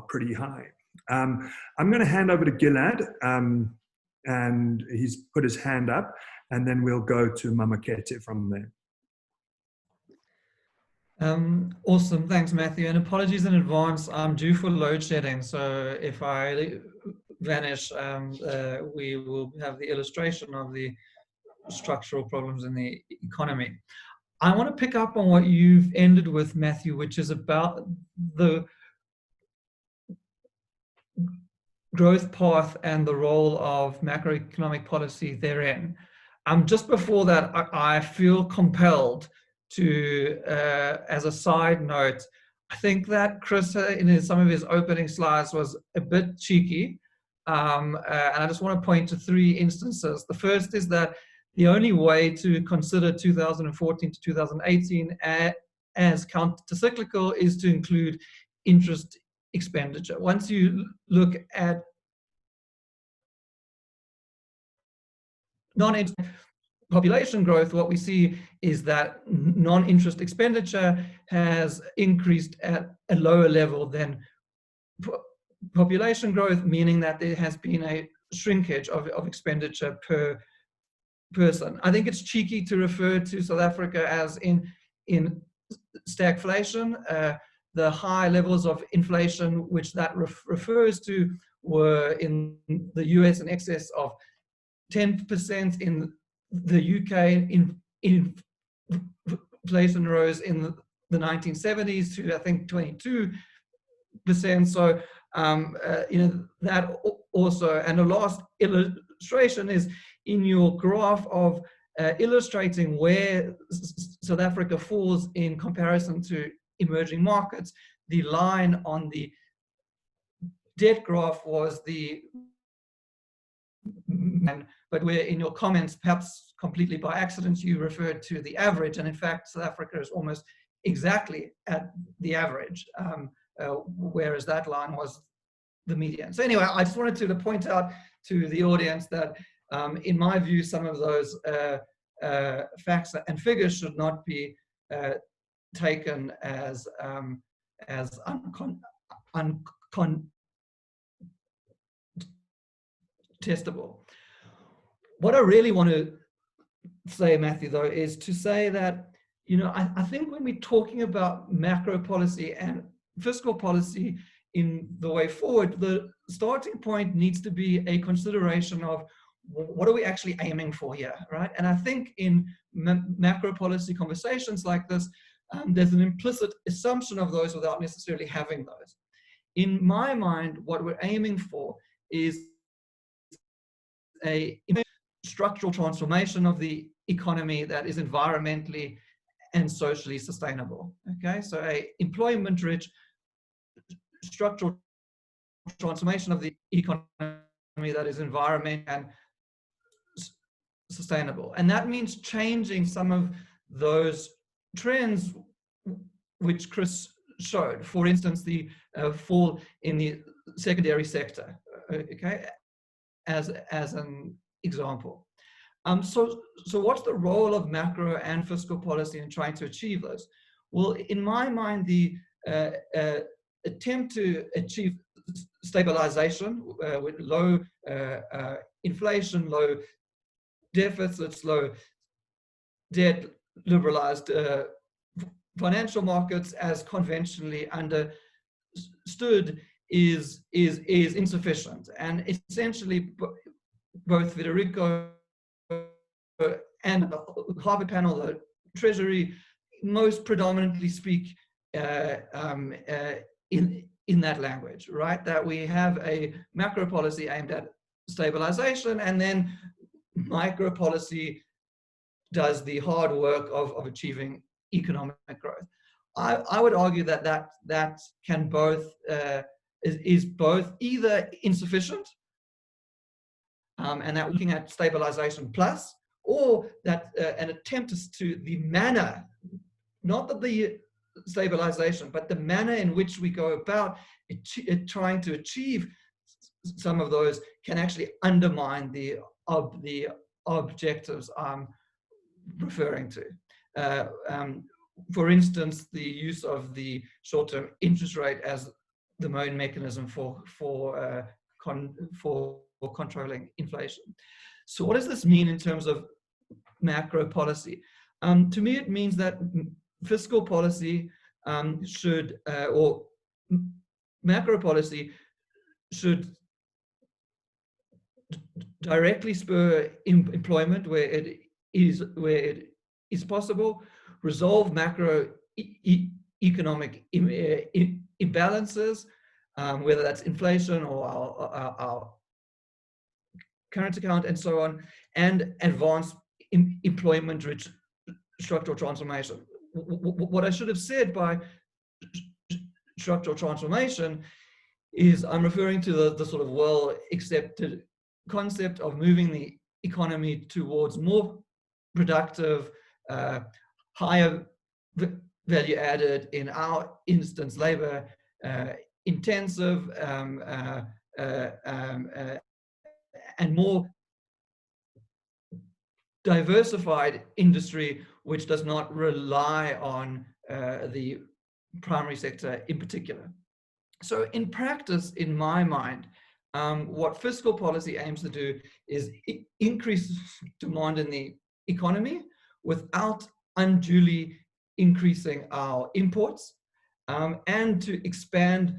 pretty high. I'm going to hand over to Gilad, and he's put his hand up, and then we'll go to Mamakete from there. Awesome, thanks Matthew, and apologies in advance. I'm due for load shedding, so if I vanish, we will have the illustration of the structural problems in the economy. I want to pick up on what you've ended with, Matthew, which is about the growth path and the role of macroeconomic policy therein. Just before that, I feel compelled to, as a side note, I think that Chris, in some of his opening slides, was a bit cheeky. And I just want to point to 3 instances. The first is that the only way to consider 2014 to 2018 as countercyclical is to include interest expenditure. Once you look at non-interest population growth, what we see is that non-interest expenditure has increased at a lower level than population growth, meaning that there has been a shrinkage of expenditure per person. I think it's cheeky to refer to South Africa as in stagflation. The high levels of inflation which that refers to were in the US in excess of 10%. In the UK, inflation rose in the 1970s to, I think, 22%. So, you know, that also, and the last illustration is in your graph of illustrating where South Africa falls in comparison to emerging markets. The line on the debt graph was the, but where in your comments, perhaps completely by accident, you referred to the average, and in fact, South Africa is almost exactly at the average, whereas that line was the median. So anyway, I just wanted to point out to the audience that, in my view, some of those facts and figures should not be taken as uncontestable. What I really want to say, Matthew, though, is to say that, you know, I think when we're talking about macro policy and fiscal policy in the way forward, the starting point needs to be a consideration of what are we actually aiming for here, right? And I think in macro policy conversations like this, there's an implicit assumption of those without necessarily having those. In my mind, what we're aiming for is a structural transformation of the economy that is environmentally and socially sustainable. Okay, so a employment-rich structural transformation of the economy that is environment and sustainable, and that means changing some of those trends which Chris showed. For instance, the fall in the secondary sector. Okay, as an example. So what's the role of macro and fiscal policy in trying to achieve those? Well, in my mind, the attempt to achieve stabilization with low inflation, low deficits, low debt, liberalized financial markets as conventionally understood is insufficient. And essentially, both Federico and the Harvard panel, the Treasury, most predominantly speak in that language, right? That we have a macro policy aimed at stabilization, and then micro policy does the hard work of achieving economic growth. I would argue that that can both is both either insufficient, and that looking at stabilization plus, or that an attempt to the manner, not that the stabilization, but the manner in which we go about trying to achieve some of those can actually undermine the objectives I'm referring to. For instance, the use of the short-term interest rate as the main mechanism for controlling inflation. So what does this mean in terms of macro policy? To me, it means that fiscal policy should, or macro policy should directly spur employment where it is possible, resolve macro economic imbalances, whether that's inflation or our current account and so on, and advance employment-rich structural transformation. What I should have said by structural transformation is I'm referring to the sort of well-accepted concept of moving the economy towards more productive, higher value added, in our instance, labor intensive, and more diversified industry, which does not rely on the primary sector in particular. So in practice, in my mind, what fiscal policy aims to do is increase demand in the economy without unduly increasing our imports, and to expand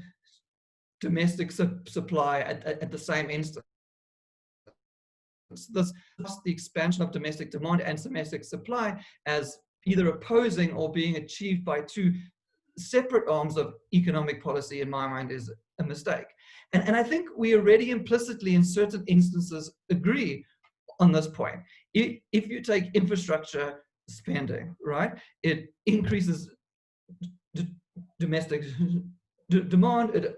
domestic supply at the same instance. This the expansion of domestic demand and domestic supply as either opposing or being achieved by two separate arms of economic policy, in my mind, is a mistake. And I think we already implicitly, in certain instances, agree on this point. If you take infrastructure spending, right, it increases domestic demand, it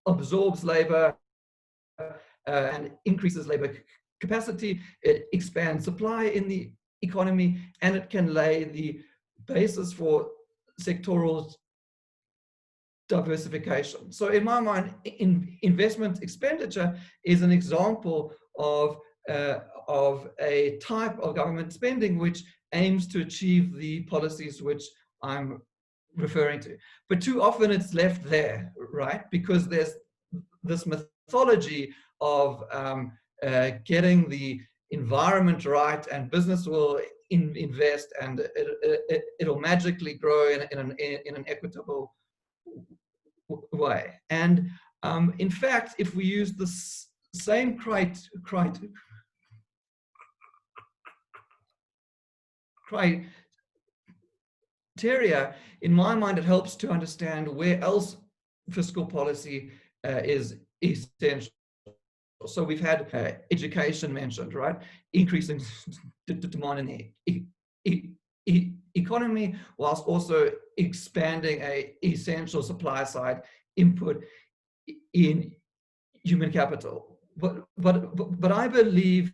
absorbs labor, and increases labor capacity, it expands supply in the economy, and it can lay the basis for sectoral diversification. So in my mind, investment expenditure is an example of a type of government spending which aims to achieve the policies which I'm referring to. But too often it's left there, right? Because there's this mythology of getting the environment right, and business will invest, and it'll magically grow in an equitable way. And in fact, if we use the same criteria, in my mind, it helps to understand where else fiscal policy is essential. So we've had education mentioned, right? Increasing demand in the economy, whilst also expanding a essential supply side input in human capital. But I believe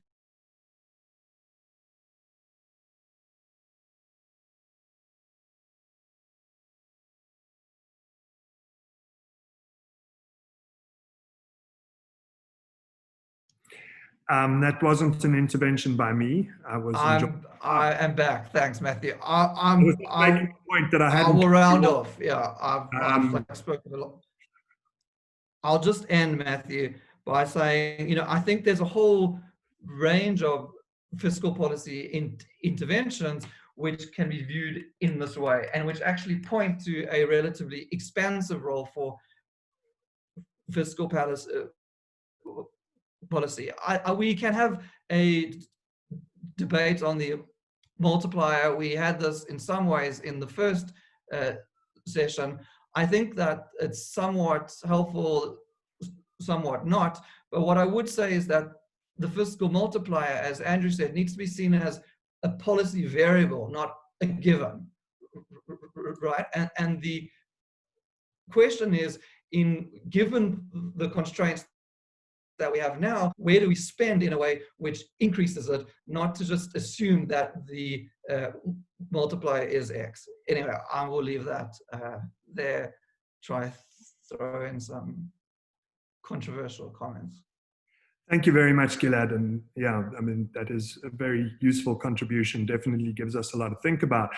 that wasn't an intervention by me. I am back. Thanks, Matthew. I was making a point that I will round off. Yeah, I've spoken a lot. I'll just end, Matthew, by saying, I think there's a whole range of fiscal policy interventions which can be viewed in this way, and which actually point to a relatively expansive role for fiscal policy. We can have a debate on the multiplier. We had this in some ways in the first session. I think that it's somewhat helpful, somewhat not. But what I would say is that the fiscal multiplier, as Andrew said, needs to be seen as a policy variable, not a given, right? And the question is, given the constraints that we have now, where do we spend in a way which increases it, not to just assume that the multiplier is X. Anyway, I will leave that there, try throw in some controversial comments. Thank you very much, Gilad. And yeah, I mean, that is a very useful contribution, definitely gives us a lot to think about.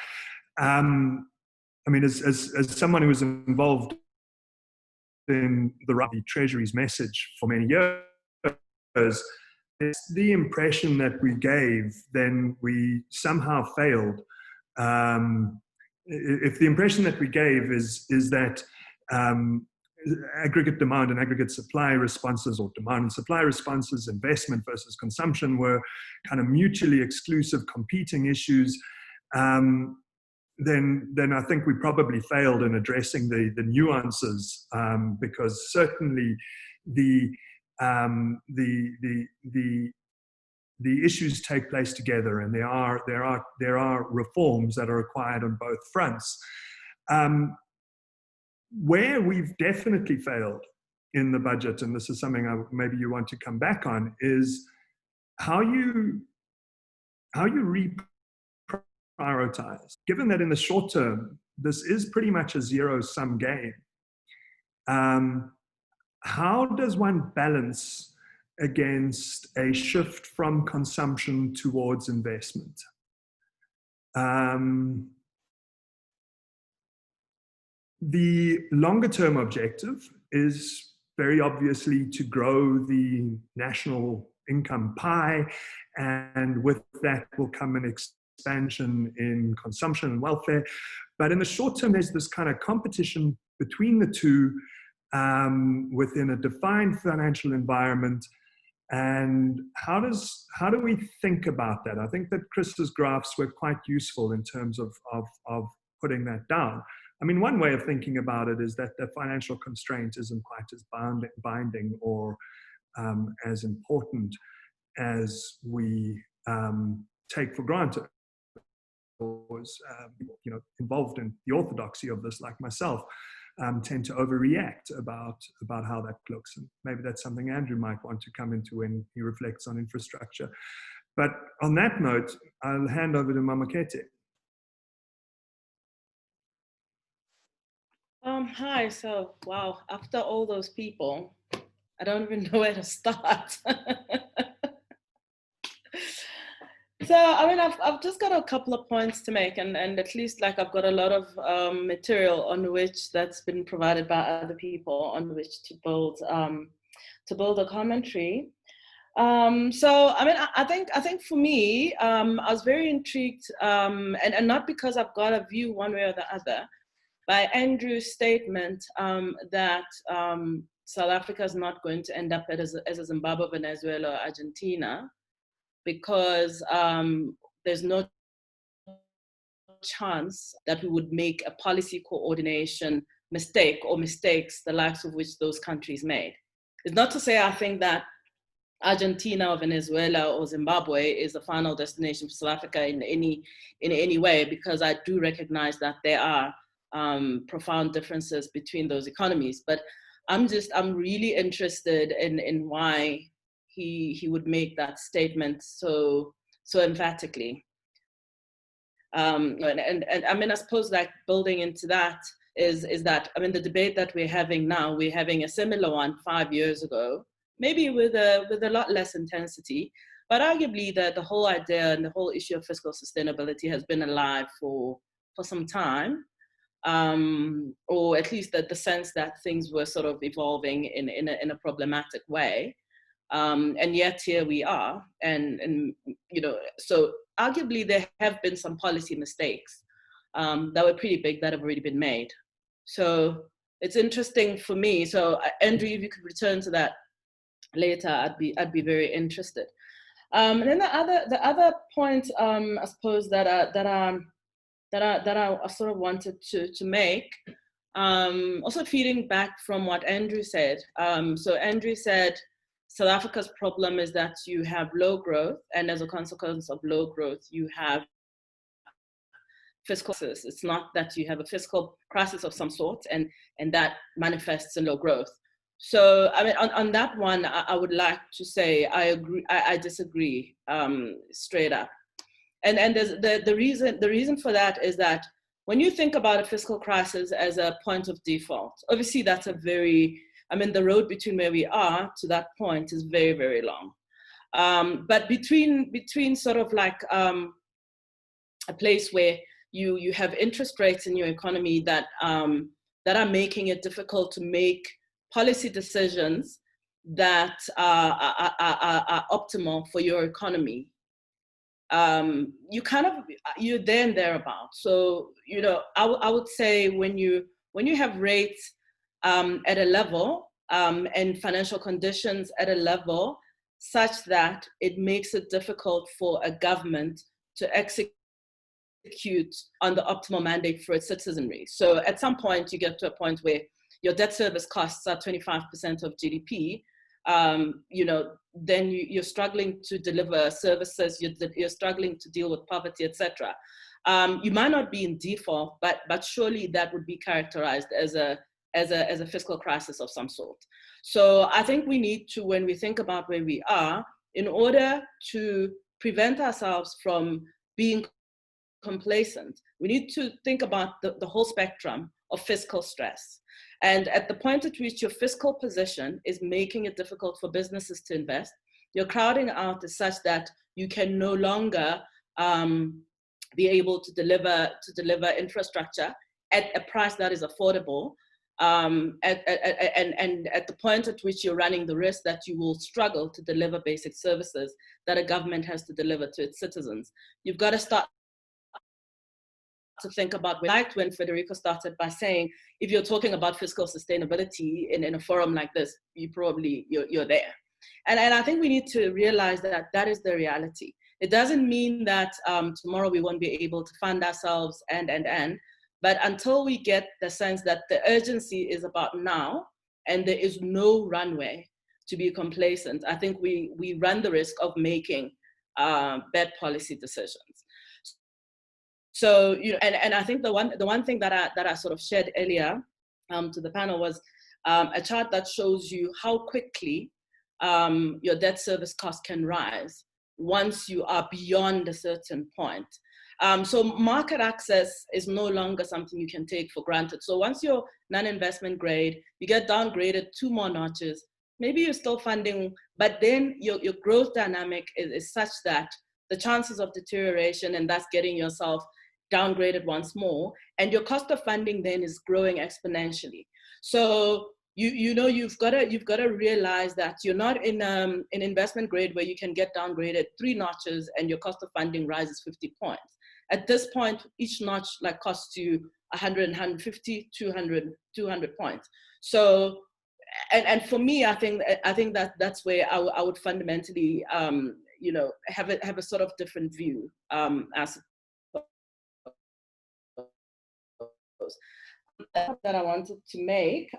I mean, as someone who was involved in the Treasury's message for many years, it's the impression that we gave, then we somehow failed. If the impression that we gave is that aggregate demand and aggregate supply responses, or demand and supply responses, investment versus consumption, were kind of mutually exclusive competing issues, then I think we probably failed in addressing the nuances, because certainly the issues take place together, and there are reforms that are required on both fronts. Where we've definitely failed in the budget, and this is something maybe you want to come back on, is how you reprioritize. Given that in the short term, this is pretty much a zero-sum game, how does one balance against a shift from consumption towards investment? The longer-term objective is very obviously to grow the national income pie, and with that will come an expansion in consumption and welfare. But in the short term, there's this kind of competition between the two within a defined financial environment. And how do we think about that? I think that Chris's graphs were quite useful in terms of putting that down. I mean, one way of thinking about it is that the financial constraint isn't quite as binding or as important as we take for granted. Was involved in the orthodoxy of this, like myself, tend to overreact about how that looks, and maybe that's something Andrew might want to come into when he reflects on infrastructure. But on that note, I'll hand over to Mamakete. Hi. So, wow, after all those people, I don't even know where to start. So, I mean, I've just got a couple of points to make, and at least like I've got a lot of material on which that's been provided by other people on which to build a commentary. So, I mean, I think for me, I was very intrigued, and not because I've got a view one way or the other, by Andrew's statement that South Africa is not going to end up as a Zimbabwe, Venezuela, or Argentina, because there's no chance that we would make a policy coordination mistake or mistakes the likes of which those countries made. It's not to say I think that Argentina or Venezuela or Zimbabwe is the final destination for South Africa in any way, because I do recognize that there are profound differences between those economies. But I'm really interested in why he would make that statement so emphatically. And I mean, I suppose like building into that is that, I mean, the debate that we're having now, we're having a similar one 5 years ago, maybe with a lot less intensity, but arguably the whole idea and the whole issue of fiscal sustainability has been alive for some time. Or at least the sense that things were sort of evolving in a problematic way. And yet here we are. And you know, so arguably there have been some policy mistakes that were pretty big that have already been made. So it's interesting for me. So Andrew, if you could return to that later, I'd be very interested. And then the other point, I suppose that I sort of wanted to make, also feeding back from what Andrew said. So Andrew said South Africa's problem is that you have low growth, and as a consequence of low growth, you have fiscal crisis. It's not that you have a fiscal crisis of some sort, and that manifests in low growth. So, I mean, on that one, I would like to say I agree. I disagree straight up. And there's the reason for that is that when you think about a fiscal crisis as a point of default, obviously that's a very, I mean, the road between where we are to that point is very, very long. But between sort of like a place where you have interest rates in your economy that are making it difficult to make policy decisions that are optimal for your economy, you're there and thereabouts. So, you know, I would say when you have rates at a level and financial conditions at a level such that it makes it difficult for a government to execute on the optimal mandate for its citizenry. So at some point you get to a point where your debt service costs are 25% of GDP, you know, then you're struggling to deliver services, you're struggling to deal with poverty, etc. You might not be in default, but surely that would be characterized as a fiscal crisis of some sort. So I think we need to, when we think about where we are, in order to prevent ourselves from being complacent, we need to think about the whole spectrum of fiscal stress. And at the point at which your fiscal position is making it difficult for businesses to invest, your crowding out is such that you can no longer be able to deliver infrastructure at a price that is affordable, and at the point at which you're running the risk that you will struggle to deliver basic services that a government has to deliver to its citizens. You've got to start to think about, like when Federico started by saying, if you're talking about fiscal sustainability in a forum like this, you're there. And I think we need to realize that is the reality. It doesn't mean that tomorrow we won't be able to fund ourselves but until we get the sense that the urgency is about now and there is no runway to be complacent, I think we run the risk of making bad policy decisions. So, you know, and I think the one thing that I sort of shared earlier to the panel was a chart that shows you how quickly your debt service cost can rise once you are beyond a certain point. So market access is no longer something you can take for granted. So once you're non-investment grade, you get downgraded 2 more notches. Maybe you're still funding, but then your growth dynamic is such that the chances of deterioration and thus getting yourself downgraded once more, and your cost of funding then is growing exponentially. So you've got to realize that you're not in an investment grade where you can get downgraded 3 notches and your cost of funding rises 50 points. At this point, each notch like costs you 100, 150, 200 points. So, and for me, I think that's where I would fundamentally, you know, have a sort of different view as that I wanted to make.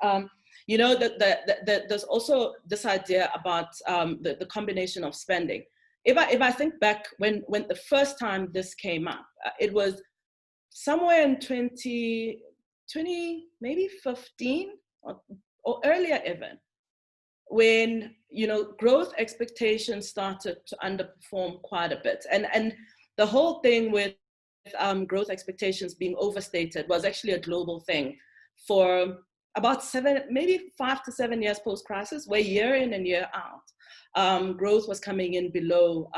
You know, there's also this idea about the combination of spending. If I think back when the first time this came up, it was somewhere in 2020, maybe 15 or earlier even, when, you know, growth expectations started to underperform quite a bit. And the whole thing with growth expectations being overstated was actually a global thing for about 5 to 7 years post-crisis, where year in and year out, growth was coming in below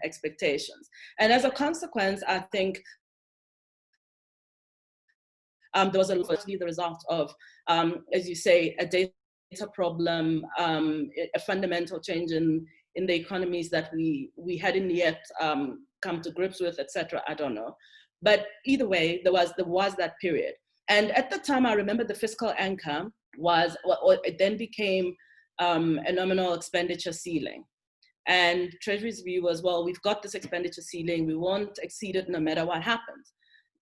expectations. And as a consequence, I think there was the result of, as you say, a data problem, a fundamental change in the economies that we hadn't yet come to grips with, etc. I don't know. But either way, there was that period. And at the time, I remember the fiscal anchor was, or it then became a nominal expenditure ceiling. And Treasury's view was, well, we've got this expenditure ceiling, we won't exceed it no matter what happens.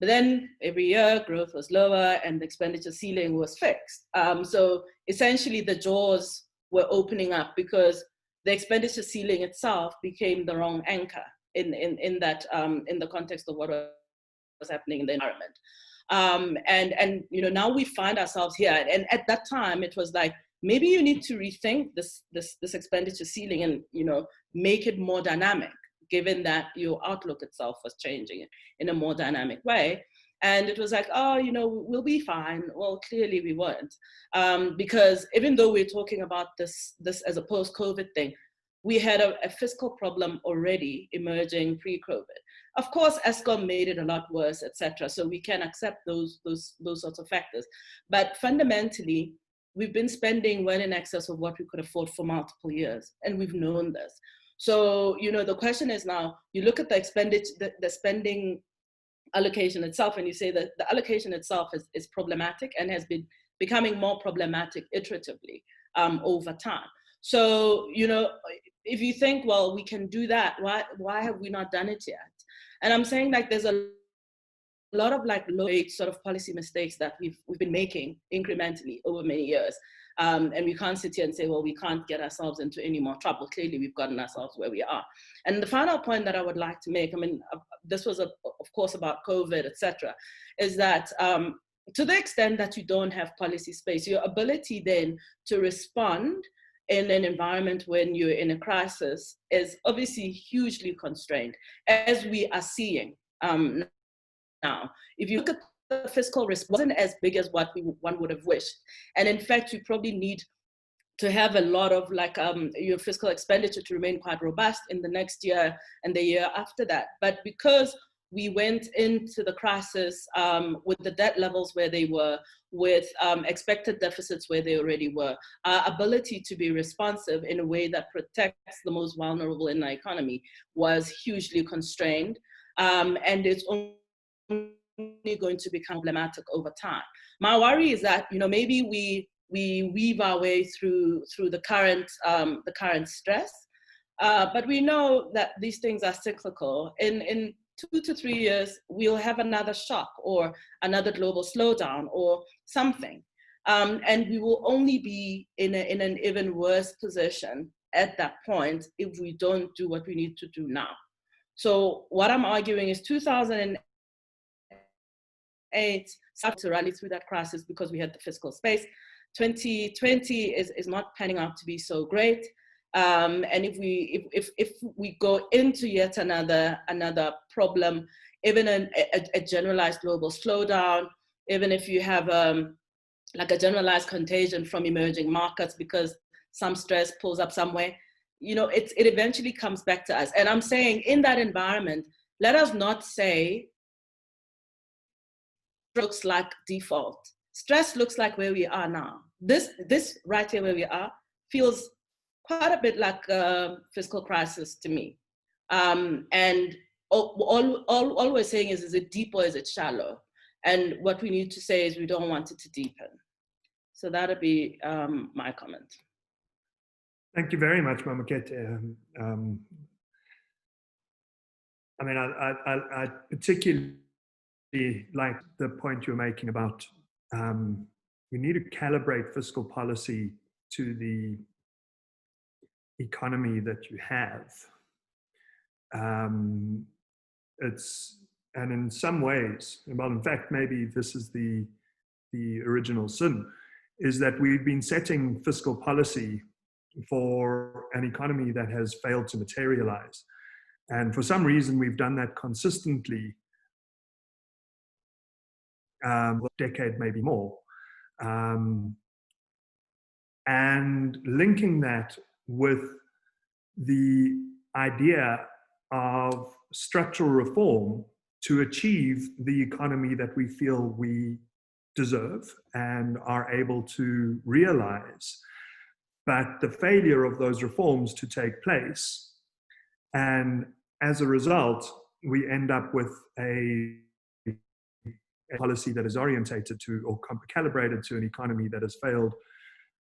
But then every year, growth was lower and the expenditure ceiling was fixed. So essentially the jaws were opening up because the expenditure ceiling itself became the wrong anchor in the context of what was happening in the environment. And you know, now we find ourselves here. And at that time, it was like, maybe you need to rethink this expenditure ceiling and, you know, make it more dynamic, given that your outlook itself was changing in a more dynamic way. And it was like, oh, you know, we'll be fine. Well, clearly we weren't. Because even though we're talking about this as a post-COVID thing, we had a fiscal problem already emerging pre-COVID. Of course, ESCOM made it a lot worse, etc. So we can accept those sorts of factors. But fundamentally, we've been spending well in excess of what we could afford for multiple years, and we've known this. So, you know, the question is now, you look at the expenditure, the spending allocation itself, and you say that the allocation itself is problematic and has been becoming more problematic iteratively over time. So, you know, if you think, well, we can do that, why have we not done it yet? And I'm saying, like, there's a lot of like low-rate sort of policy mistakes that we've been making incrementally over many years. And we can't sit here and say, well, we can't get ourselves into any more trouble. Clearly, we've gotten ourselves where we are. And the final point that I would like to make, I mean, this was, of course, about COVID, etc., is that to the extent that you don't have policy space, your ability then to respond in an environment when you're in a crisis is obviously hugely constrained, as we are seeing now. If you look at the fiscal risk, wasn't as big as what one would have wished. And in fact, you probably need to have a lot of like your fiscal expenditure to remain quite robust in the next year and the year after that. But because we went into the crisis with the debt levels where they were, with expected deficits where they already were, our ability to be responsive in a way that protects the most vulnerable in the economy was hugely constrained. And it's only going to become problematic over time. My worry is that, you know, maybe we weave our way through the current stress, but we know that these things are cyclical. In 2 to 3 years, we'll have another shock or another global slowdown or something, and we will only be in an even worse position at that point if we don't do what we need to do now. So what I'm arguing is 2008 started to rally through that crisis because we had the fiscal space. 2020 is not panning out to be so great. And if we go into yet another problem, even a generalized global slowdown, even if you have like a generalized contagion from emerging markets because some stress pulls up somewhere, you know, it eventually comes back to us. And I'm saying in that environment, let us not say looks like default. Stress looks like where we are now. This right here where we are feels quite a bit like a fiscal crisis to me. And all we're saying is it deep or is it shallow? And what we need to say is we don't want it to deepen. So that'll be my comment. Thank you very much, Mamakete. I mean, I particularly like the point you're making about you need to calibrate fiscal policy to the economy that you have. And in some ways, well, in fact, maybe this is the original sin, is that we've been setting fiscal policy for an economy that has failed to materialize. And for some reason, we've done that consistently, a decade, maybe more. And linking that with the idea of structural reform to achieve the economy that we feel we deserve and are able to realize. but the failure of those reforms to take place. And as a result, we end up with a policy that is orientated to or calibrated to an economy that has failed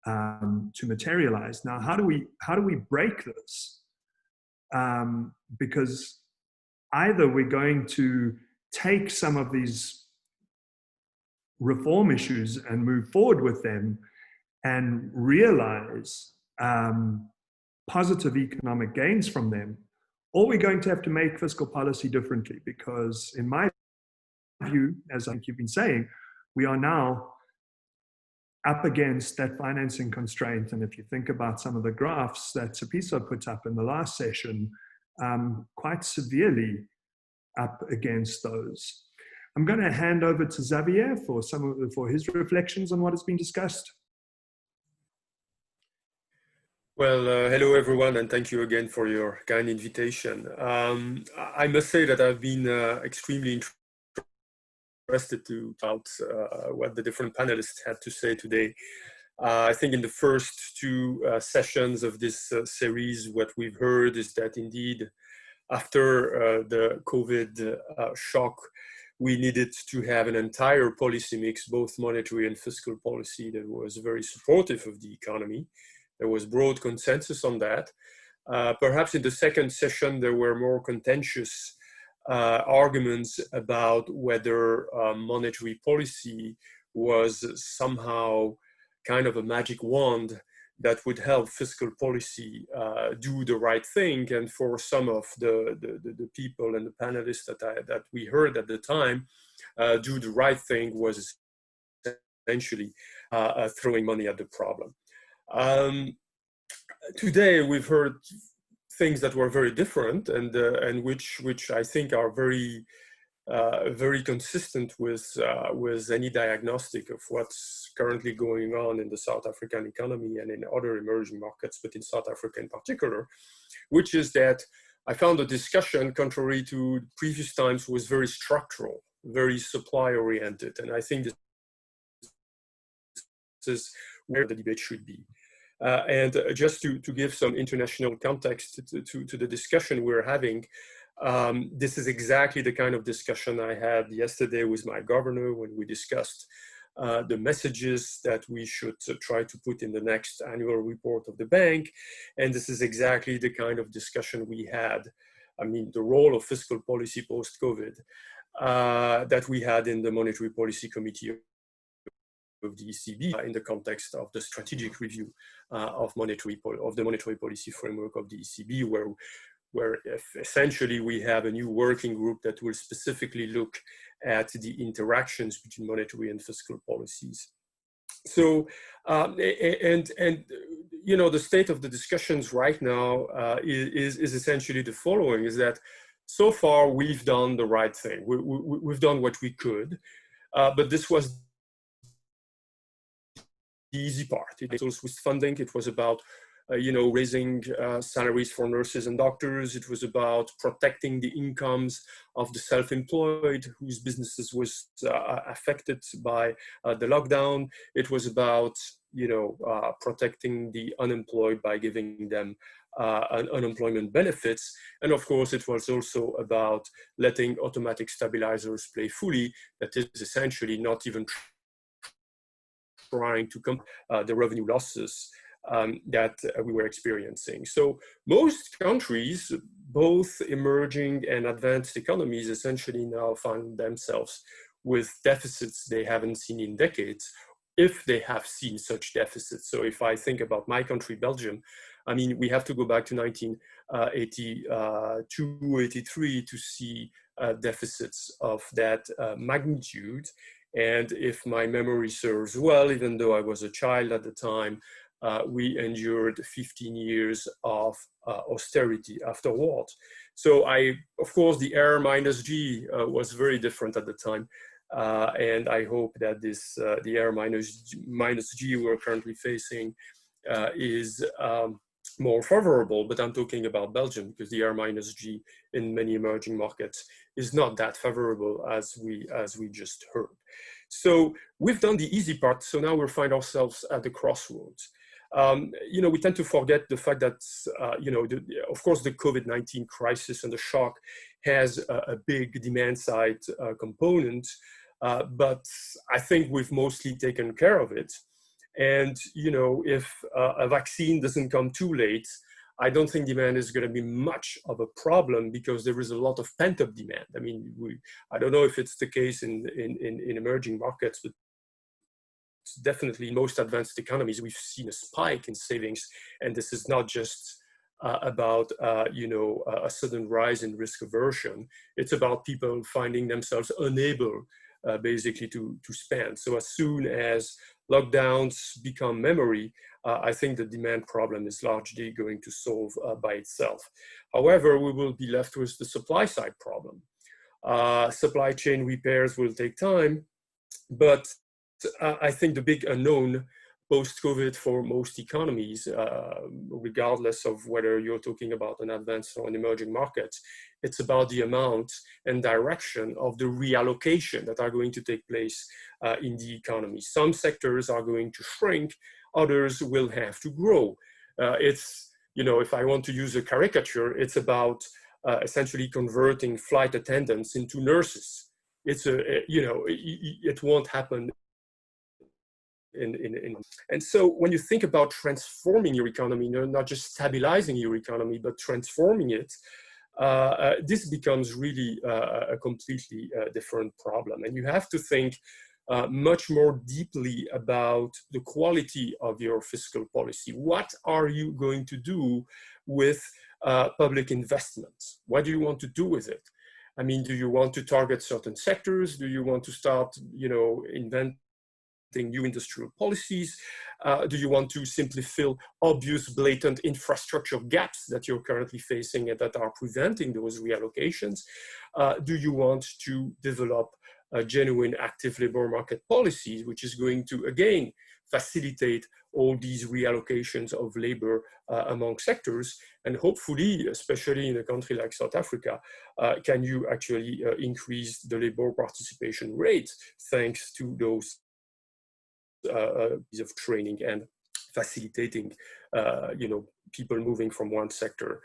to materialize. Now, how do we break this? Because either we're going to take some of these reform issues and move forward with them and realize positive economic gains from them, or we're going to have to make fiscal policy differently, because in my view, as I think you've been saying, we are now up against that financing constraint. And if you think about some of the graphs that Sapiso put up in the last session, quite severely up against those. I'm going to hand over to Xavier for his reflections on what has been discussed. Well, hello everyone, and thank you again for your kind invitation. I must say that I've been extremely interested about what the different panelists had to say today. I think in the first two sessions of this series, what we've heard is that indeed, after the COVID shock, we needed to have an entire policy mix, both monetary and fiscal policy, that was very supportive of the economy. There was broad consensus on that. Perhaps in the second session, there were more contentious arguments about whether monetary policy was somehow kind of a magic wand that would help fiscal policy do the right thing. And for some of the people and the panelists that we heard at the time, do the right thing was essentially throwing money at the problem. Today we've heard things that were very different and which I think are very very consistent with any diagnostic of what's currently going on in the South African economy and in other emerging markets, but in South Africa in particular, which is that I found the discussion, contrary to previous times, was very structural, very supply oriented, and I think this is where the debate should be. And just to give some international context to the discussion we're having, this is exactly the kind of discussion I had yesterday with my governor when we discussed the messages that we should try to put in the next annual report of the bank. And this is exactly the kind of discussion we had. I mean, the role of fiscal policy post-COVID that we had in the Monetary Policy Committee of the ECB in the context of the strategic review of the monetary policy framework of the ECB, where essentially we have a new working group that will specifically look at the interactions between monetary and fiscal policies. So, and you know, the state of the discussions right now is essentially the following: is that so far we've done the right thing. We've done what we could, but this was the easy part. It was with funding. It was about you know, raising salaries for nurses and doctors. It was about protecting the incomes of the self-employed whose businesses was affected by the lockdown. It was about, you know, protecting the unemployed by giving them unemployment benefits. And of course, it was also about letting automatic stabilizers play fully. That is essentially not even trying to combat the revenue losses that we were experiencing. So most countries, both emerging and advanced economies, essentially now find themselves with deficits they haven't seen in decades, if they have seen such deficits. So if I think about my country, Belgium, I mean, we have to go back to 1982, 83 to see deficits of that magnitude. And if my memory serves well, even though I was a child at the time, we endured 15 years of austerity afterward. So of course, the R minus G was very different at the time. And I hope that the R minus G we're currently facing is more favorable, but I'm talking about Belgium because the R minus G in many emerging markets is not that favorable as we just heard. So we've done the easy part. So now we find ourselves at the crossroads. you know, we tend to forget the fact that, you know, of course, the COVID-19 crisis and the shock has a big demand side component, but I think we've mostly taken care of it. And, you know, if a vaccine doesn't come too late, I don't think demand is going to be much of a problem because there is a lot of pent-up demand. I mean, I don't know if it's the case in emerging markets, but definitely in most advanced economies, we've seen a spike in savings. And this is not just about, you know, a sudden rise in risk aversion. It's about people finding themselves unable basically to spend. So as soon as lockdowns become memory, I think the demand problem is largely going to solve by itself. However, we will be left with the supply side problem. Supply chain repairs will take time, but I think the big unknown post-COVID for most economies, regardless of whether you're talking about an advanced or an emerging market, it's about the amount and direction of the reallocation that are going to take place in the economy. Some sectors are going to shrink, others will have to grow. It's, you know, if I want to use a caricature, it's about essentially converting flight attendants into nurses. It's you know, it won't happen and so when you think about transforming your economy, not just stabilizing your economy, but transforming it, this becomes really a completely different problem. And you have to think much more deeply about the quality of your fiscal policy. What are you going to do with public investment? What do you want to do with it? I mean, do you want to target certain sectors? Do you want to start, you know, inventing new industrial policies? Do you want to simply fill obvious, blatant infrastructure gaps that you're currently facing and that are preventing those reallocations? Do you want to develop a genuine active labor market policies, which is going to, again, facilitate all these reallocations of labor among sectors? And hopefully, especially in a country like South Africa, can you actually increase the labor participation rate thanks to those of training and facilitating, you know, people moving from one sector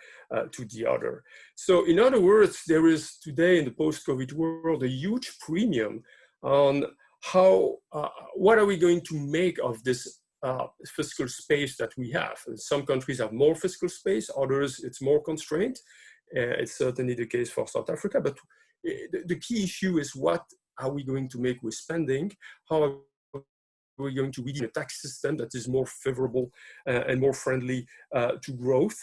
to the other. So in other words, there is today in the post-COVID world a huge premium on how, what are we going to make of this fiscal space that we have. Some countries have more fiscal space, others it's more constrained. It's certainly the case for South Africa, but the key issue is what are we going to make with spending? How are we're going to be in a tax system that is more favorable and more friendly to growth.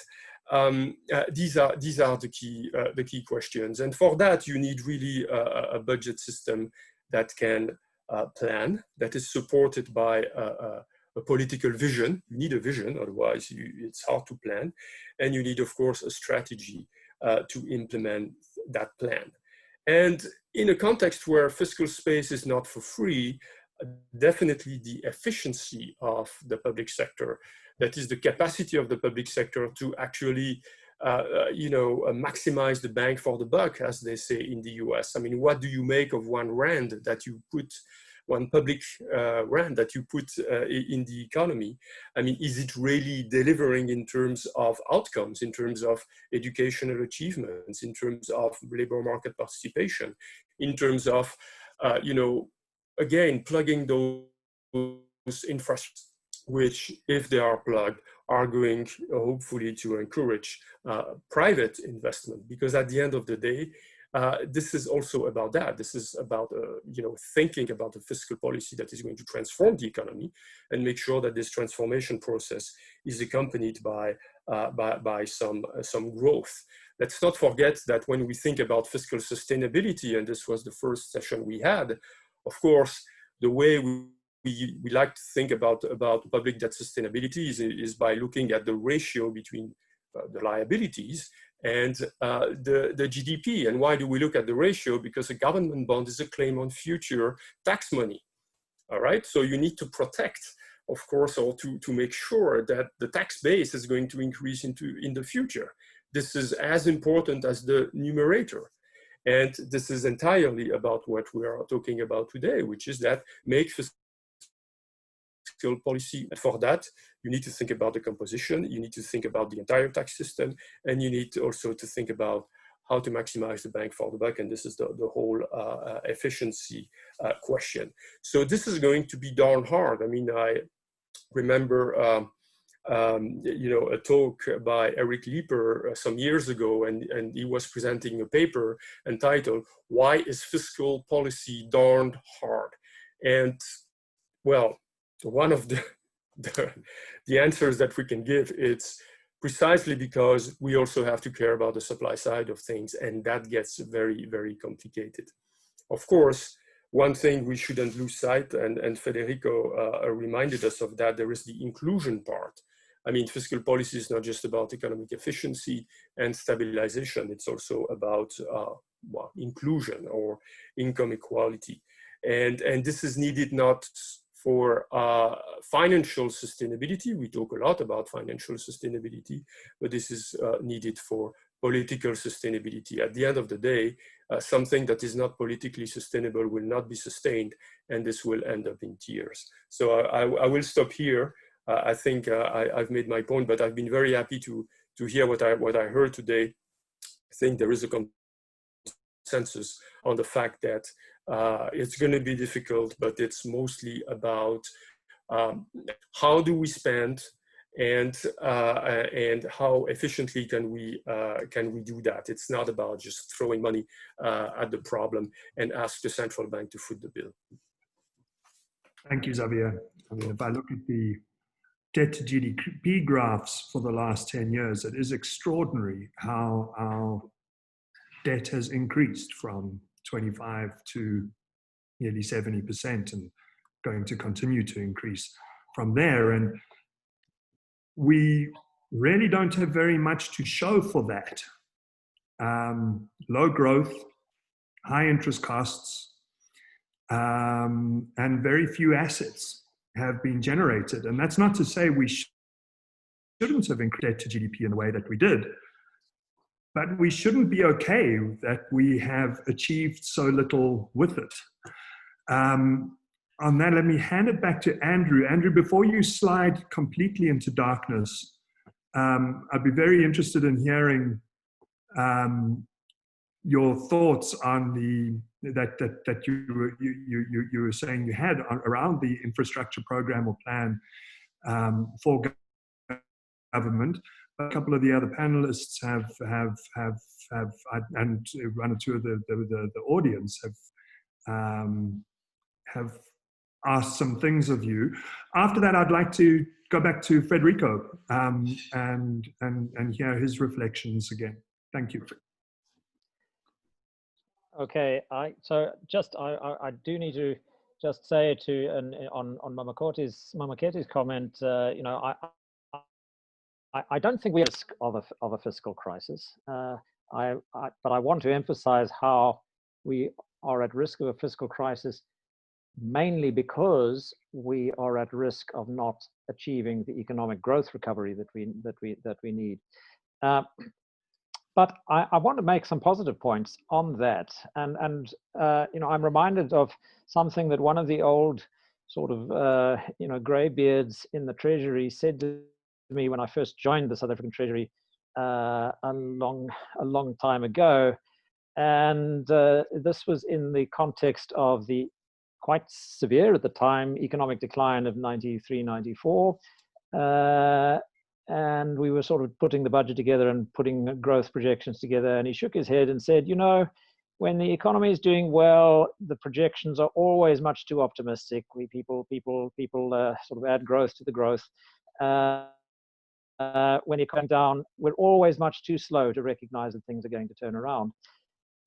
These are the key questions. And for that, you need really a budget system that can plan, that is supported by a political vision. You need a vision, otherwise it's hard to plan. And you need, of course, a strategy to implement that plan. And in a context where fiscal space is not for free, definitely the efficiency of the public sector, that is the capacity of the public sector to actually, you know, maximize the bang for the buck, as they say in the US. I mean, what do you make of one rand that you put, one public rand that you put in the economy? I mean, is it really delivering in terms of outcomes, in terms of educational achievements, in terms of labor market participation, in terms of, you know, again, plugging those infrastructures, which, if they are plugged, are going hopefully to encourage private investment. Because at the end of the day, this is also about that. This is about, you know, thinking about a fiscal policy that is going to transform the economy and make sure that this transformation process is accompanied by some growth. Let's not forget that when we think about fiscal sustainability, and this was the first session we had, of course, the way we like to think about public debt sustainability is by looking at the ratio between the liabilities and the GDP. And why do we look at the ratio? Because a government bond is a claim on future tax money. All right, so you need to protect, of course, or to make sure that the tax base is going to increase in the future. This is as important as the numerator. And this is entirely about what we are talking about today, which is that make fiscal fiscal policy. And for that, you need to think about the composition, you need to think about the entire tax system, and you need also to think about how to maximize the bang for the buck. And this is the whole efficiency question. So this is going to be darn hard. I mean, I remember a talk by Eric Leeper some years ago, and he was presenting a paper entitled, "Why is Fiscal Policy Darned Hard?" And well, one of the answers that we can give is precisely because we also have to care about the supply side of things, and that gets very, very complicated. Of course, one thing we shouldn't lose sight, and Federico reminded us of that, there is the inclusion part. I mean, fiscal policy is not just about economic efficiency and stabilization, it's also about inclusion or income equality. And this is needed not for financial sustainability. We talk a lot about financial sustainability, but this is needed for political sustainability. At the end of the day, something that is not politically sustainable will not be sustained, and this will end up in tears. So I will stop here. I think I've made my point, but I've been very happy to hear what I heard today. I think there is a consensus on the fact that it's going to be difficult, but it's mostly about how do we spend, and how efficiently can we do that. It's not about just throwing money at the problem and ask the central bank to foot the bill. Thank you, Xavier. I mean, if I look at the debt to GDP graphs for the last 10 years, it is extraordinary how our debt has increased from 25 to nearly 70% and going to continue to increase from there. And we really don't have very much to show for that. Low growth, high interest costs, and very few assets have been generated. And that's not to say we shouldn't have increased debt to GDP in the way that we did, but we shouldn't be okay that we have achieved so little with it. On that, let me hand it back to Andrew. Andrew, before you slide completely into darkness, I'd be very interested in hearing your thoughts on that you were saying you had around the infrastructure program or plan for government. A couple of the other panelists have and one or two of the audience have asked some things of you. After that, I'd like to go back to Federico and hear his reflections again. Thank you. Okay, I do need to just say on Mamakete's comment, I don't think we're at risk of a fiscal crisis, but I want to emphasize how we are at risk of a fiscal crisis mainly because we are at risk of not achieving the economic growth recovery that we need. But I want to make some positive points on that, and I'm reminded of something that one of the old sort of greybeards in the Treasury said to me when I first joined the South African Treasury a long time ago, and this was in the context of the quite severe at the time economic decline of 93, 94. And we were sort of putting the budget together and putting growth projections together. And he shook his head and said, when the economy is doing well, the projections are always much too optimistic. People sort of add growth to the growth. When you're coming down, we're always much too slow to recognize that things are going to turn around.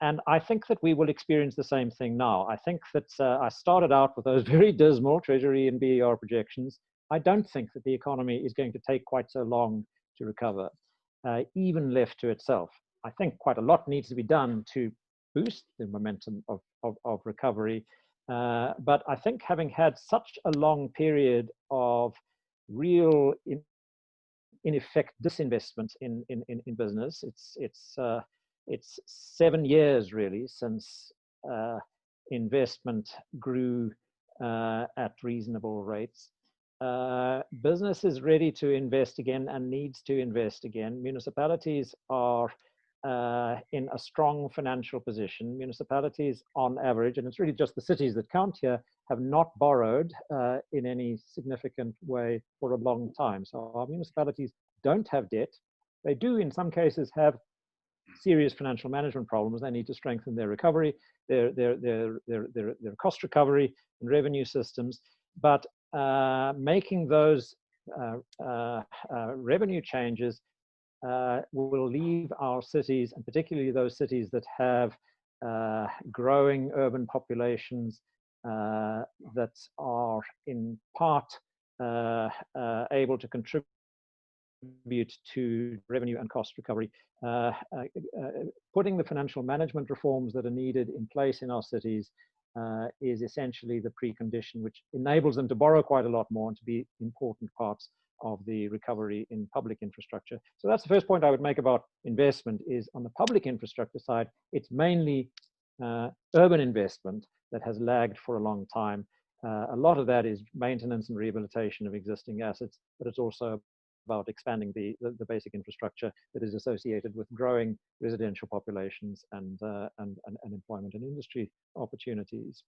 And I think that we will experience the same thing now. I think that I started out with those very dismal Treasury and BER projections. I don't think that the economy is going to take quite so long to recover, even left to itself. I think quite a lot needs to be done to boost the momentum of recovery. But I think having had such a long period of real, in effect, disinvestment in business, it's 7 years really since investment grew at reasonable rates. business is ready to invest again and needs to invest again. Municipalities are in a strong financial position. Municipalities on average, and it's really just the cities that count here, have not borrowed in any significant way for a long time. So our municipalities don't have debt. They do in some cases have serious financial management problems. They need to strengthen their recovery, their cost recovery and revenue systems. But making those revenue changes will leave our cities, and particularly those cities that have growing urban populations that are in part able to contribute to revenue and cost recovery. Putting the financial management reforms that are needed in place in our cities is essentially the precondition which enables them to borrow quite a lot more and to be important parts of the recovery in public infrastructure. So that's the first point I would make about investment. Is on the public infrastructure side, it's mainly urban investment that has lagged for a long time. A lot of that is maintenance and rehabilitation of existing assets, but it's also about expanding the basic infrastructure that is associated with growing residential populations and employment and industry opportunities.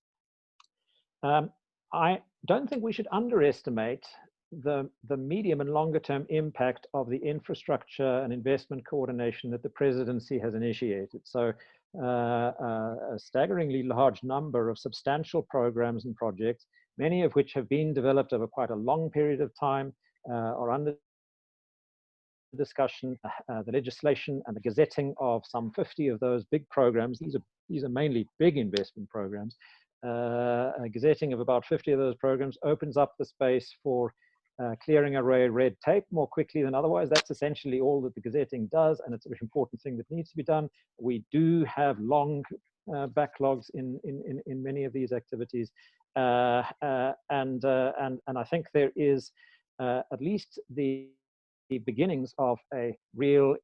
I don't think we should underestimate the medium and longer term impact of the infrastructure and investment coordination that the presidency has initiated. So a staggeringly large number of substantial programs and projects, many of which have been developed over quite a long period of time, are under discussion. The legislation and the gazetting of some 50 of those big programs. These are mainly big investment programs. A gazetting of about 50 of those programs opens up the space for clearing away red tape more quickly than otherwise. That's essentially all that the gazetting does, and it's a very important thing that needs to be done. We do have long backlogs in many of these activities, and I think there is at least the beginnings of a real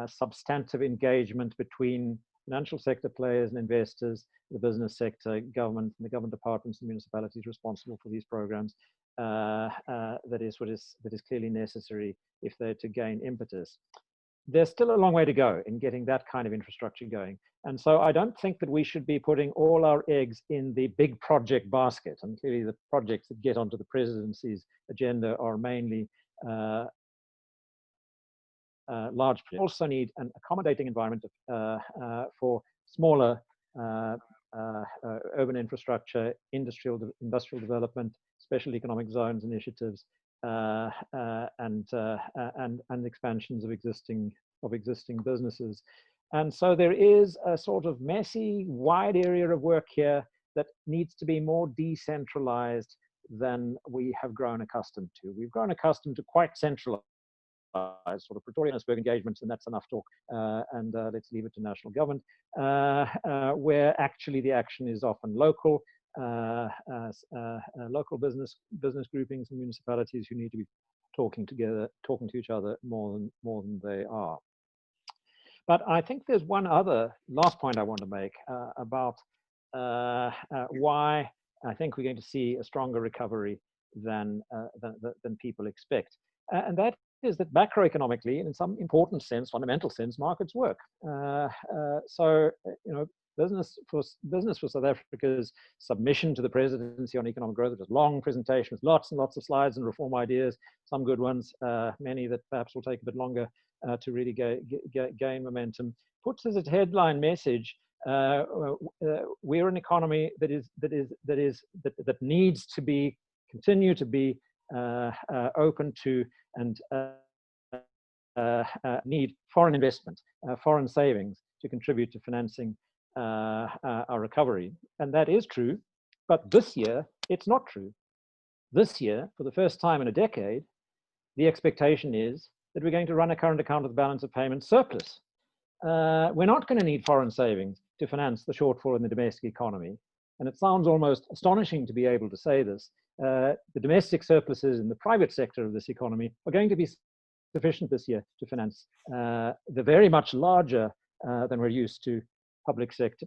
substantive engagement between financial sector players and investors, the business sector, government, and the government departments and municipalities responsible for these programs. That is clearly necessary if they're to gain impetus. There's still a long way to go in getting that kind of infrastructure going. And so I don't think that we should be putting all our eggs in the big project basket. And clearly the projects that get onto the presidency's agenda are mainly large. We also need an accommodating environment for smaller urban infrastructure, industrial development, special economic zones initiatives, and expansions of existing businesses. And so there is a sort of messy, wide area of work here that needs to be more decentralized than we have grown accustomed to. We've grown accustomed to quite centralized sort of Pretoria-Johannesburg engagements, and that's enough talk, and let's leave it to national government, where actually the action is often local, local business groupings and municipalities who need to be talking together, talking to each other more than they are. But I think there's one other last point I want to make about why I think we're going to see a stronger recovery than people expect, and that is that macroeconomically, and in some important sense, fundamental sense, markets work. So, business for South Africa's submission to the presidency on economic growth, it was a long presentation with lots and lots of slides and reform ideas, some good ones, many that perhaps will take a bit longer to really gain momentum. Puts as its headline message, we're an economy that needs to continue to be open to and need foreign investment, foreign savings to contribute to financing our recovery. And that is true, but this year it's not true. This year, for the first time in a decade, the expectation is that we're going to run a current account with balance of payments surplus. We're not going to need foreign savings to finance the shortfall in the domestic economy. And it sounds almost astonishing to be able to say this. The domestic surpluses in the private sector of this economy are going to be sufficient this year to finance the very much larger than we're used to public sector,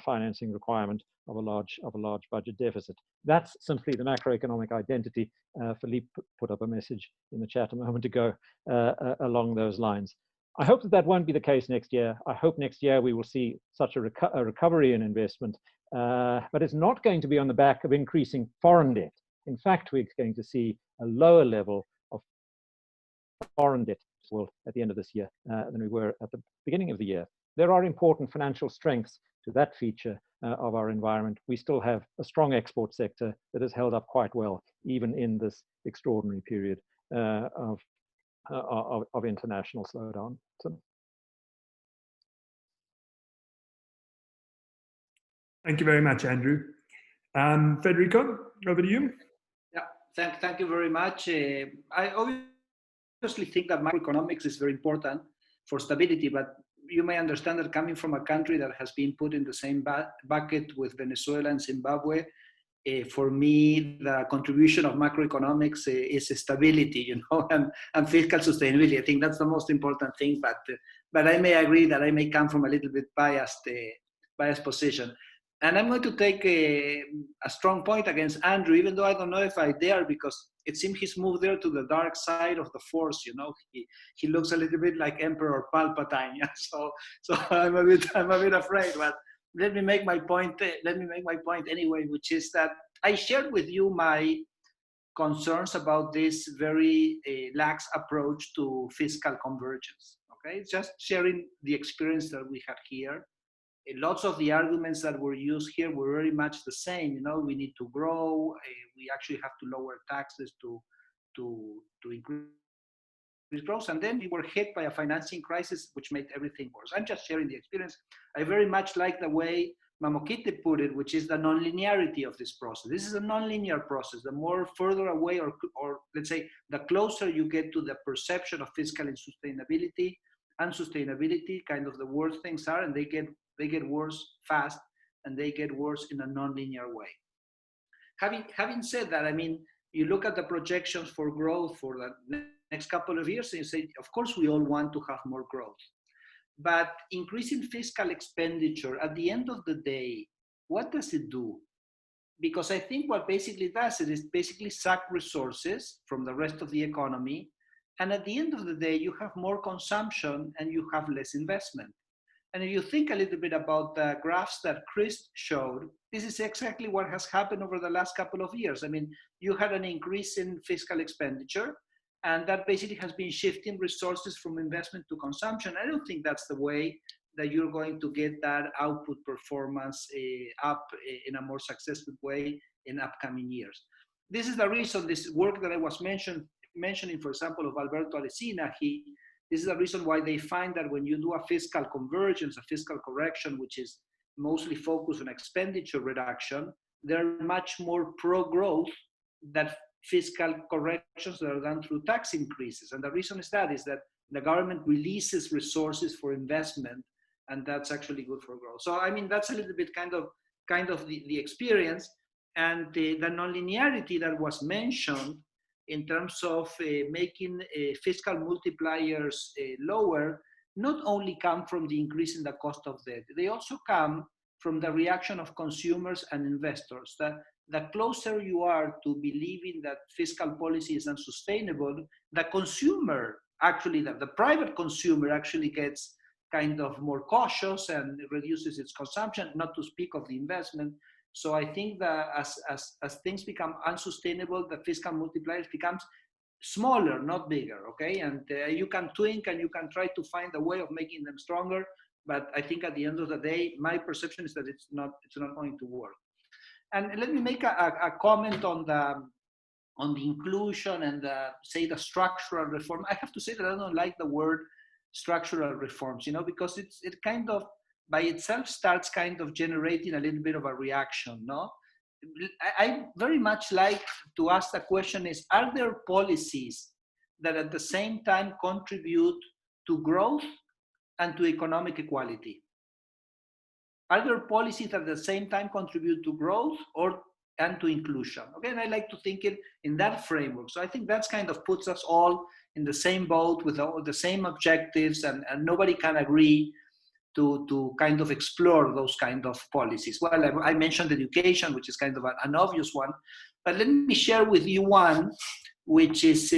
financing requirement of a large budget deficit. That's simply the macroeconomic identity. Philippe put up a message in the chat a moment ago along those lines. I hope that won't be the case next year. I hope next year we will see such a recovery in investment, but it's not going to be on the back of increasing foreign debt. In fact, we're going to see a lower level of foreign debt at the end of this year than we were at the beginning of the year. There are important financial strengths to that feature of our environment. We still have a strong export sector that has held up quite well, even in this extraordinary period of international slowdown. So. Thank you very much, Andrew. Federico, over to you. Yeah, thank you very much. I obviously think that macroeconomics is very important for stability, but you may understand that coming from a country that has been put in the same bucket with Venezuela and Zimbabwe, for me, the contribution of macroeconomics is stability, you know, and fiscal sustainability. I think that's the most important thing, but I may agree that I may come from a little bit biased position. And I'm going to take a strong point against Andrew, even though I don't know if I dare, because it seems he's moved there to the dark side of the force. You know, he looks a little bit like Emperor Palpatine. Yeah? So I'm a bit afraid. But let me make my point. Anyway, which is that I shared with you my concerns about this very lax approach to fiscal convergence. Okay, just sharing the experience that we had here. Lots of the arguments that were used here were very much the same. You know, we need to grow. We actually have to lower taxes to increase growth. And then we were hit by a financing crisis, which made everything worse. I'm just sharing the experience. I very much like the way Mamokite put it, which is the nonlinearity of this process. This is a nonlinear process. The more further away, or let's say, the closer you get to the perception of fiscal insustainability and sustainability, kind of the worse things are, and they get worse fast, and they get worse in a non-linear way. Having said that, I mean, you look at the projections for growth for the next couple of years, and you say, of course, we all want to have more growth. But increasing fiscal expenditure, at the end of the day, what does it do? Because I think what basically does it is basically suck resources from the rest of the economy. And at the end of the day, you have more consumption and you have less investment. And if you think a little bit about the graphs that Chris showed, this is exactly what has happened over the last couple of years. I mean, you had an increase in fiscal expenditure, and that basically has been shifting resources from investment to consumption. I don't think that's the way that you're going to get that output performance up in a more successful way in upcoming years. This is the reason, this work that I was mentioning, for example, of Alberto Alesina, this is the reason why they find that when you do a fiscal convergence, a fiscal correction, which is mostly focused on expenditure reduction, they're much more pro-growth than fiscal corrections that are done through tax increases. And the reason is that the government releases resources for investment, and that's actually good for growth. So, I mean, that's a little bit kind of the experience. And the nonlinearity that was mentioned in terms of making fiscal multipliers lower, not only come from the increase in the cost of debt, they also come from the reaction of consumers and investors. That the closer you are to believing that fiscal policy is unsustainable, the consumer, actually, the private consumer actually gets kind of more cautious and reduces its consumption, not to speak of the investment. So I think that as things become unsustainable, the fiscal multipliers becomes smaller, not bigger, okay? And you can twink and you can try to find a way of making them stronger, but I think at the end of the day, my perception is that it's not going to work. And let me make a comment on the inclusion and say the structural reform. I have to say that I don't like the word structural reforms, you know, because it kind of by itself starts kind of generating a little bit of a reaction, no? I very much like to ask the question is, are there policies that at the same time contribute to growth and to economic equality? Are there policies that at the same time contribute to growth and to inclusion? Okay, and I like to think it in that framework. So I think that's kind of puts us all in the same boat with all the same objectives, and nobody can agree to kind of explore those kind of policies. Well, I mentioned education, which is kind of an obvious one, but let me share with you one which is,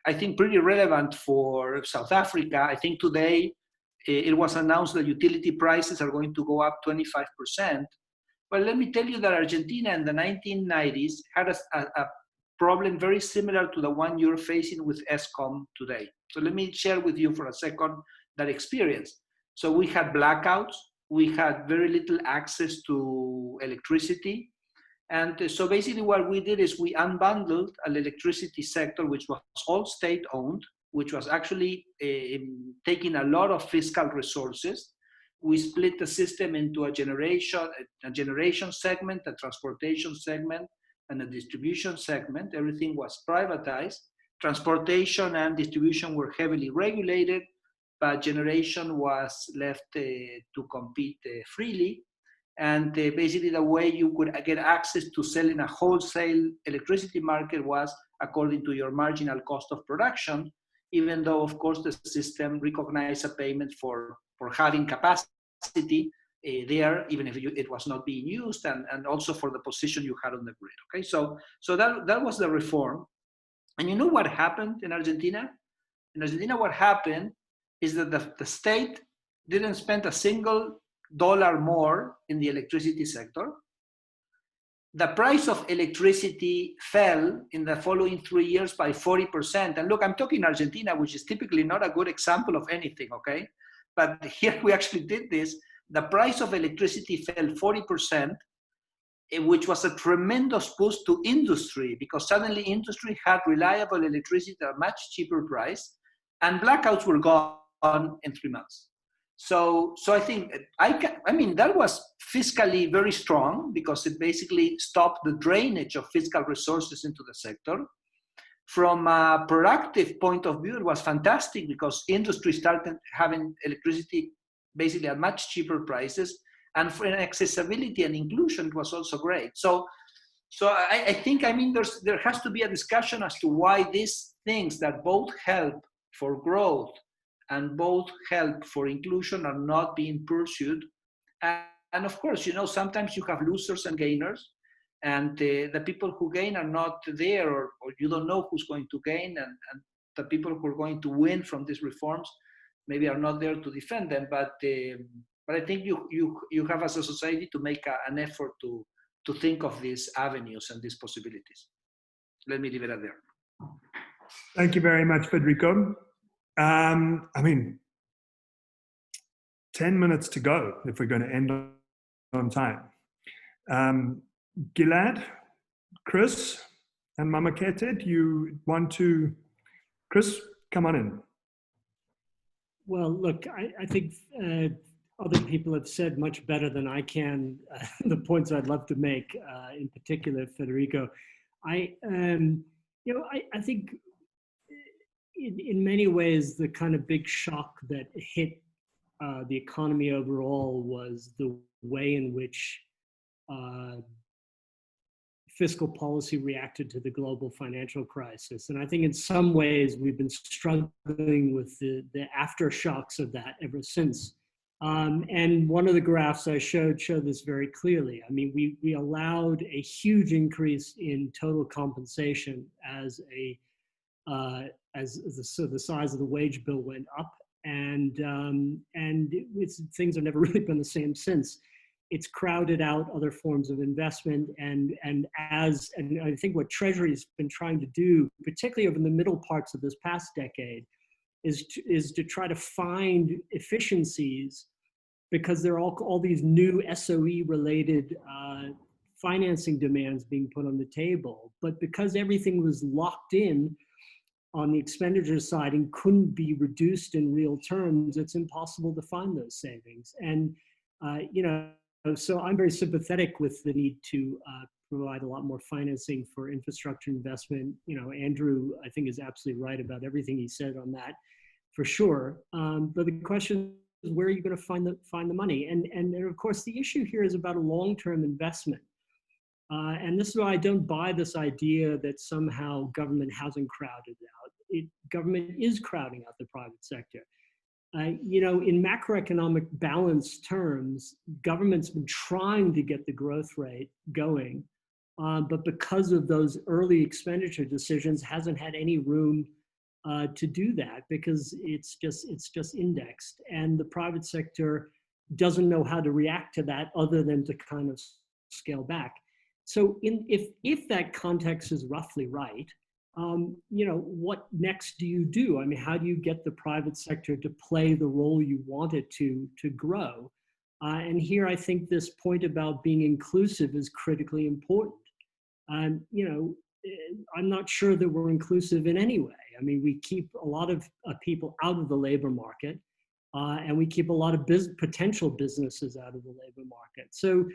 I think, pretty relevant for South Africa. I think today it was announced that utility prices are going to go up 25%. But let me tell you that Argentina in the 1990s had a problem very similar to the one you're facing with ESCOM today. So let me share with you for a second that experience. So we had blackouts, we had very little access to electricity. And so basically what we did is we unbundled an electricity sector which was all state-owned, which was actually taking a lot of fiscal resources. We split the system into a generation segment, a transportation segment, and a distribution segment. Everything was privatized. Transportation and distribution were heavily regulated, but generation was left to compete freely. And basically the way you could get access to selling a wholesale electricity market was according to your marginal cost of production, even though of course the system recognized a payment for having capacity there, even if it was not being used, and also for the position you had on the grid. Okay, so that was the reform. And you know what happened in Argentina? In Argentina, what happened is that the state didn't spend a single dollar more in the electricity sector. The price of electricity fell in the following 3 years by 40%. And look, I'm talking Argentina, which is typically not a good example of anything, okay? But here we actually did this. The price of electricity fell 40%, which was a tremendous boost to industry, because suddenly industry had reliable electricity at a much cheaper price, and blackouts were gone in 3 months. So I think, I mean, that was fiscally very strong because it basically stopped the drainage of fiscal resources into the sector. From a productive point of view, it was fantastic because industry started having electricity basically at much cheaper prices. And for accessibility and inclusion, it was also great. So I think, I mean, there has to be a discussion as to why these things that both help for growth and both help for inclusion are not being pursued. And of course, you know, sometimes you have losers and gainers, and the people who gain are not there, or you don't know who's going to gain, and the people who are going to win from these reforms maybe are not there to defend them. But I think you have as a society to make an effort to think of these avenues and these possibilities. Let me leave it at there. Thank you very much, Federico. I mean, 10 minutes to go if we're going to end on time. Gilad, Chris, and Mama Kete, do you want to, Chris, come on in. Well, look, I think other people have said much better than I can the points I'd love to make, in particular, Federico. I think in many ways, the kind of big shock that hit the economy overall was the way in which fiscal policy reacted to the global financial crisis. And I think in some ways we've been struggling with the aftershocks of that ever since. And one of the graphs I showed this very clearly. I mean, we allowed a huge increase in total compensation as the size of the wage bill went up, and things have never really been the same since. It's crowded out other forms of investment, and I think what Treasury's been trying to do, particularly over the middle parts of this past decade, is to try to find efficiencies, because there are all these new SOE related financing demands being put on the table. But because everything was locked in on the expenditure side and couldn't be reduced in real terms, it's impossible to find those savings. And so I'm very sympathetic with the need to provide a lot more financing for infrastructure investment. You know, Andrew, I think, is absolutely right about everything he said on that, for sure. But the question is, where are you going to find the money? And of course, the issue here is about a long-term investment. And this is why I don't buy this idea that somehow government hasn't crowded out. Government is crowding out the private sector. You know, in macroeconomic balance terms, government's been trying to get the growth rate going, but because of those early expenditure decisions, hasn't had any room to do that because it's just indexed, and the private sector doesn't know how to react to that other than to kind of scale back. So if that context is roughly right, you know, what next do you do? I mean, how do you get the private sector to play the role you want it to grow? And here I think this point about being inclusive is critically important. You know, I'm not sure that we're inclusive in any way. I mean, we keep a lot of people out of the labor market, and we keep a lot of potential businesses out of the labor market. So,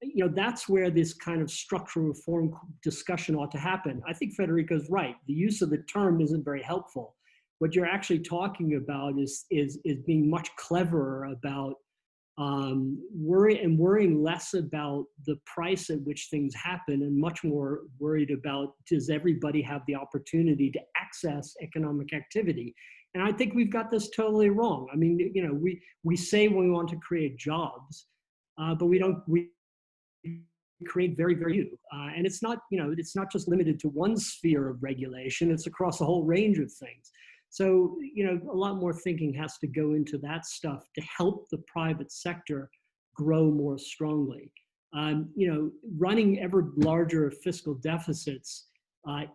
you know, that's where this kind of structural reform discussion ought to happen. I think Federico's right. The use of the term isn't very helpful. What you're actually talking about is being much cleverer about worrying less about the price at which things happen and much more worried about, does everybody have the opportunity to access economic activity? And I think we've got this totally wrong. I mean, you know, we say we want to create jobs, but we create very, very few. And it's not, you know, it's not just limited to one sphere of regulation, it's across a whole range of things. So, you know, a lot more thinking has to go into that stuff to help the private sector grow more strongly. You know, running ever larger fiscal deficits,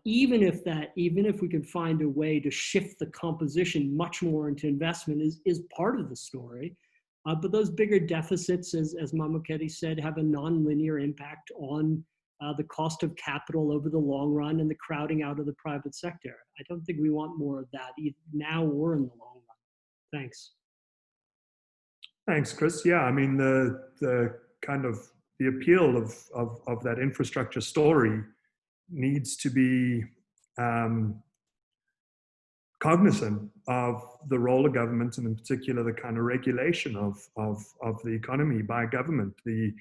even if we can find a way to shift the composition much more into investment is part of the story. But those bigger deficits, as Mamuketi said, have a non-linear impact on the cost of capital over the long run and the crowding out of the private sector. I don't think we want more of that either now or in the long run. Thanks. Thanks, Chris. Yeah, I mean, the kind of the appeal of that infrastructure story needs to be cognizant of the role of government, and in particular the kind of regulation of the economy by government. The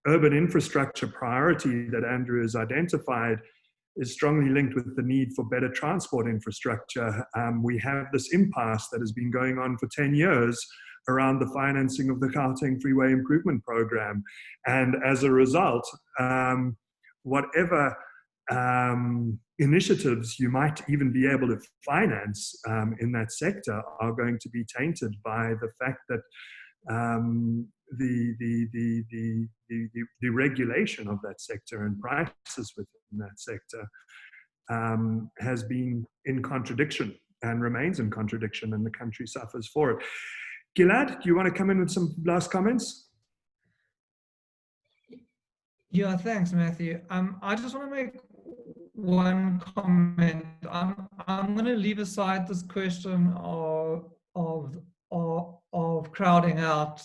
urban infrastructure priority that Andrew has identified is strongly linked with the need for better transport infrastructure. We have this impasse that has been going on for 10 years around the financing of the Gauteng Freeway Improvement Program. And as a result, whatever initiatives you might even be able to finance in that sector are going to be tainted by the fact that the regulation of that sector and prices within that sector has been in contradiction and remains in contradiction, and the country suffers for it. Gilad, do you want to come in with some last comments? Yeah, thanks, Matthew. I just want to make one comment. I'm going to leave aside this question of crowding out,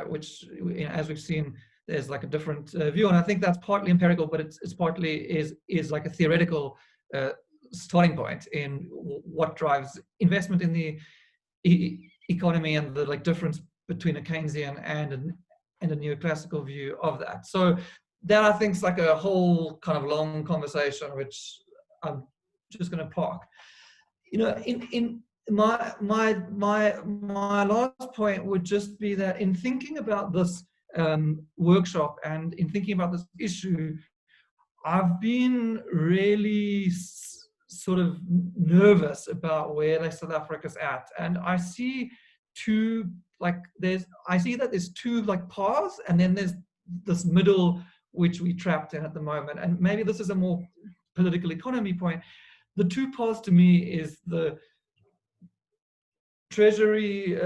which, you know, as we've seen, there's like a different view, and I think that's partly empirical, but it's partly is like a theoretical starting point in what drives investment in the economy and the like difference between a Keynesian and a neoclassical view of that. So that, I think, is like a whole kind of long conversation, which I'm just going to park. You know, in my last point would just be that in thinking about this workshop and in thinking about this issue, I've been really sort of nervous about where South Africa's at, and I see two, like I see that there's two like paths, and then there's this middle which we trapped in at the moment. And maybe this is a more political economy point. The two paths to me is the Treasury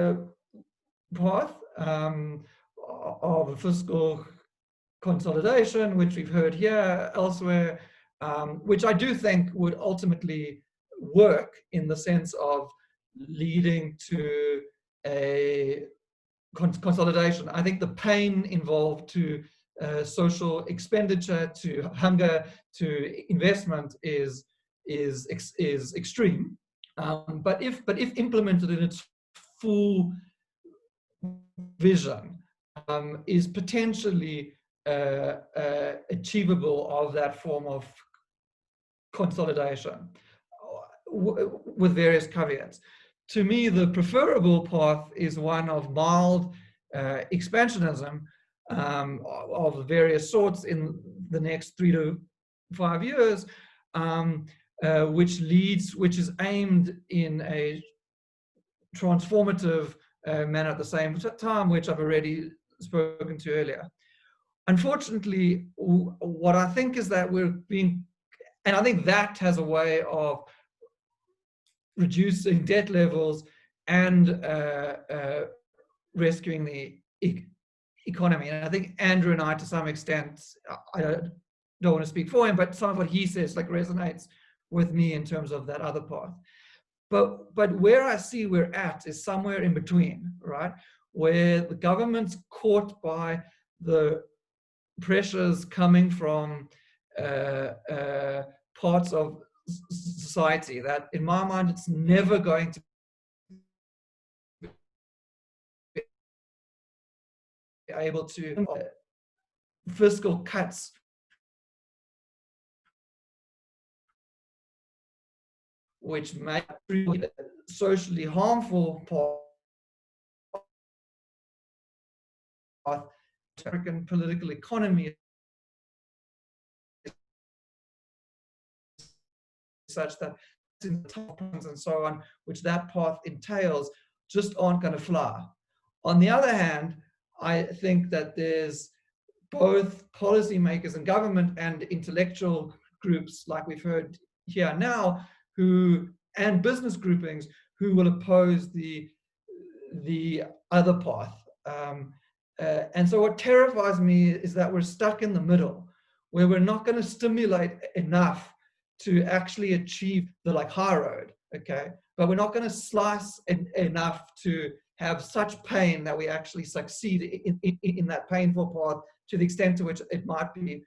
path of fiscal consolidation, which we've heard here, elsewhere, which I do think would ultimately work in the sense of leading to a consolidation. I think the pain involved to social expenditure, to hunger, to investment is extreme. But if implemented in its full vision, is potentially achievable of that form of consolidation with various caveats. to me, the preferable path is one of mild expansionism of various sorts in the next 3 to 5 years, which is aimed in a transformative manner at the same time, which I've already spoken to earlier. Unfortunately, what I think is that and I think that has a way of reducing debt levels and rescuing the economy. And I think Andrew and I, to some extent, I don't want to speak for him, but some of what he says like resonates with me in terms of that other path. But where I see we're at is somewhere in between, right? Where the government's caught by the pressures coming from parts of society that, in my mind, it's never going to be able to fiscal cuts which may be socially harmful path to American political economy such that in the top and so on, which that path entails, just aren't going to fly. On the other hand, I think that there's both policymakers and government and intellectual groups, like we've heard here now, and business groupings who will oppose the other path. And so what terrifies me is that we're stuck in the middle, where we're not going to stimulate enough to actually achieve the high road, okay? But we're not going to slice enough to have such pain that we actually succeed in that painful path to the extent to which it might be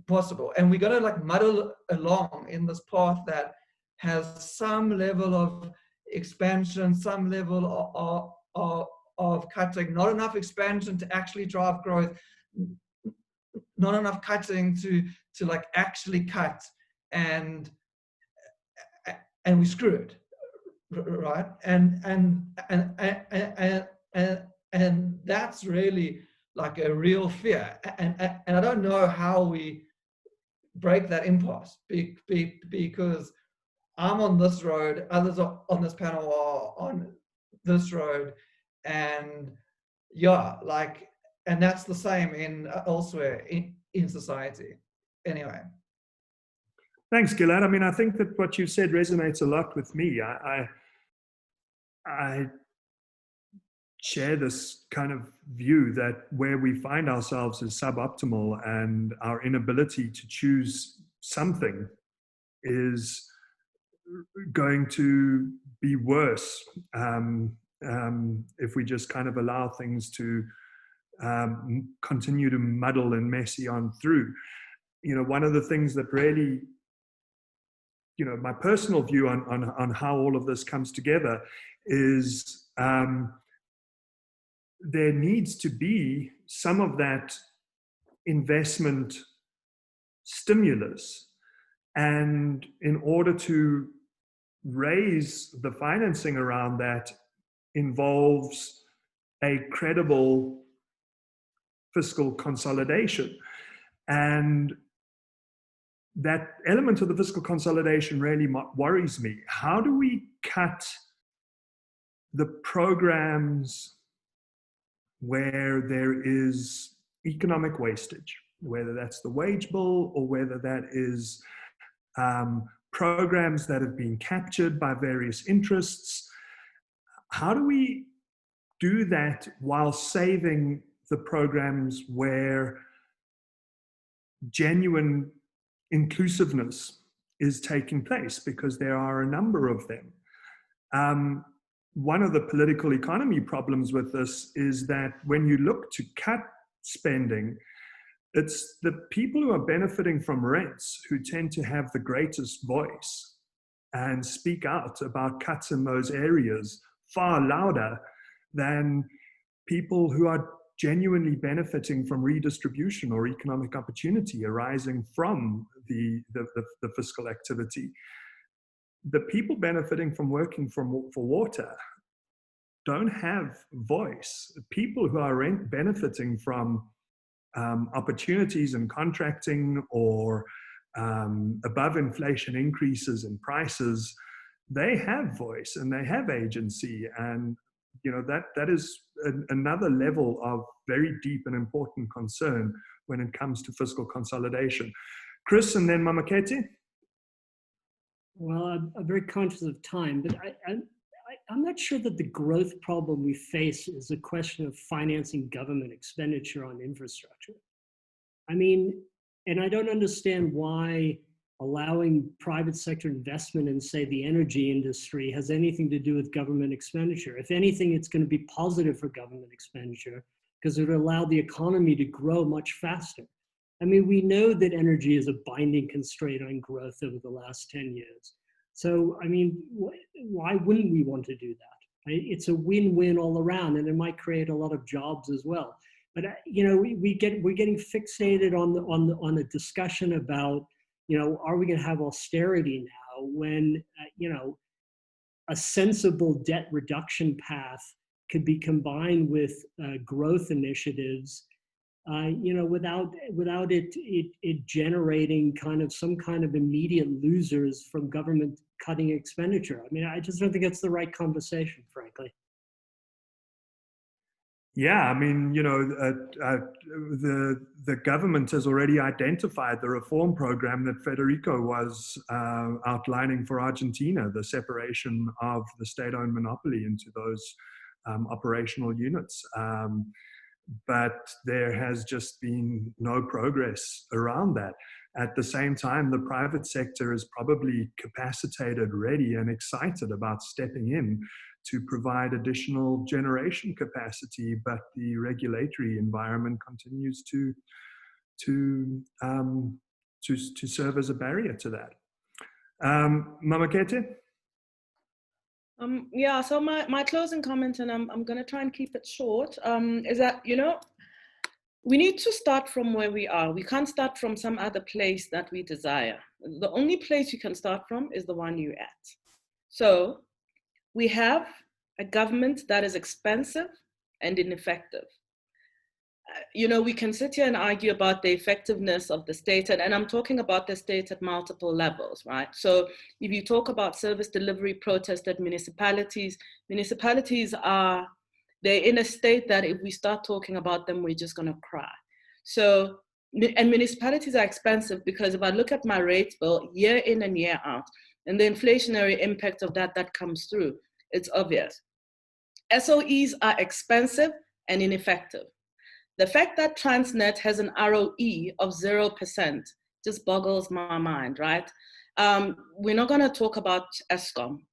possible. And we're going to muddle along in this path that has some level of expansion, some level of cutting, not enough expansion to actually drive growth, not enough cutting to actually cut, and we screwed, right? And that's really a real fear, and I don't know how we break that impasse, because I'm on this road, others on this panel are on this road, and yeah, and that's the same elsewhere in society. Anyway. Thanks, Gilad. I mean, I think that what you said resonates a lot with me. I share this kind of view that where we find ourselves is suboptimal, and our inability to choose something is going to be worse if we just kind of allow things to continue to muddle and messy on through. One of the things that really, my personal view on how all of this comes together is there needs to be some of that investment stimulus. And in order to raise the financing around that involves a credible fiscal consolidation. And that element of the fiscal consolidation really worries me. How do we cut the programs where there is economic wastage, whether that's the wage bill or whether that is programs that have been captured by various interests? How do we do that while saving the programs where genuine inclusiveness is taking place? Because there are a number of them. One of the political economy problems with this is that when you look to cut spending, it's the people who are benefiting from rents who tend to have the greatest voice and speak out about cuts in those areas far louder than people who are genuinely benefiting from redistribution or economic opportunity arising from the fiscal activity. the people benefiting from working for water don't have voice. People who are benefiting from opportunities in contracting or above inflation increases in prices, they have voice and they have agency. And that is another level of very deep and important concern when it comes to fiscal consolidation. Chris, and then Mamakete. Well, I'm very conscious of time, but I'm not sure that the growth problem we face is a question of financing government expenditure on infrastructure. I mean, and I don't understand why allowing private sector investment in, say, the energy industry has anything to do with government expenditure. If anything, it's going to be positive for government expenditure because it would allow the economy to grow much faster. I mean, we know that energy is a binding constraint on growth over the last 10 years. So, I mean, why wouldn't we want to do that? It's a win-win all around, and it might create a lot of jobs as well. But we're getting fixated on the discussion about, are we going to have austerity now when a sensible debt reduction path could be combined with growth initiatives, without it generating some kind of immediate losers from government cutting expenditure. I mean, I just don't think it's the right conversation, frankly. Yeah, I mean, the government has already identified the reform program that Federico was outlining for Argentina, the separation of the state-owned monopoly into those operational units. But there has just been no progress around that. At the same time, the private sector is probably capacitated, ready, and excited about stepping in to provide additional generation capacity, but the regulatory environment continues to serve as a barrier to that. Mamakete? Yeah, so my closing comment, and I'm going to try and keep it short, is that, we need to start from where we are. We can't start from some other place that we desire. The only place you can start from is the one you're at. So we have a government that is expensive and ineffective. We can sit here and argue about the effectiveness of the state, and I'm talking about the state at multiple levels, right? So if you talk about service delivery protest at municipalities are, they're in a state that if we start talking about them, we're just gonna cry. So, and municipalities are expensive because if I look at my rate bill year in and year out, and the inflationary impact of that comes through, it's obvious. SOEs are expensive and ineffective. The fact that Transnet has an ROE of 0% just boggles my mind, right? We're not gonna talk about ESCOM.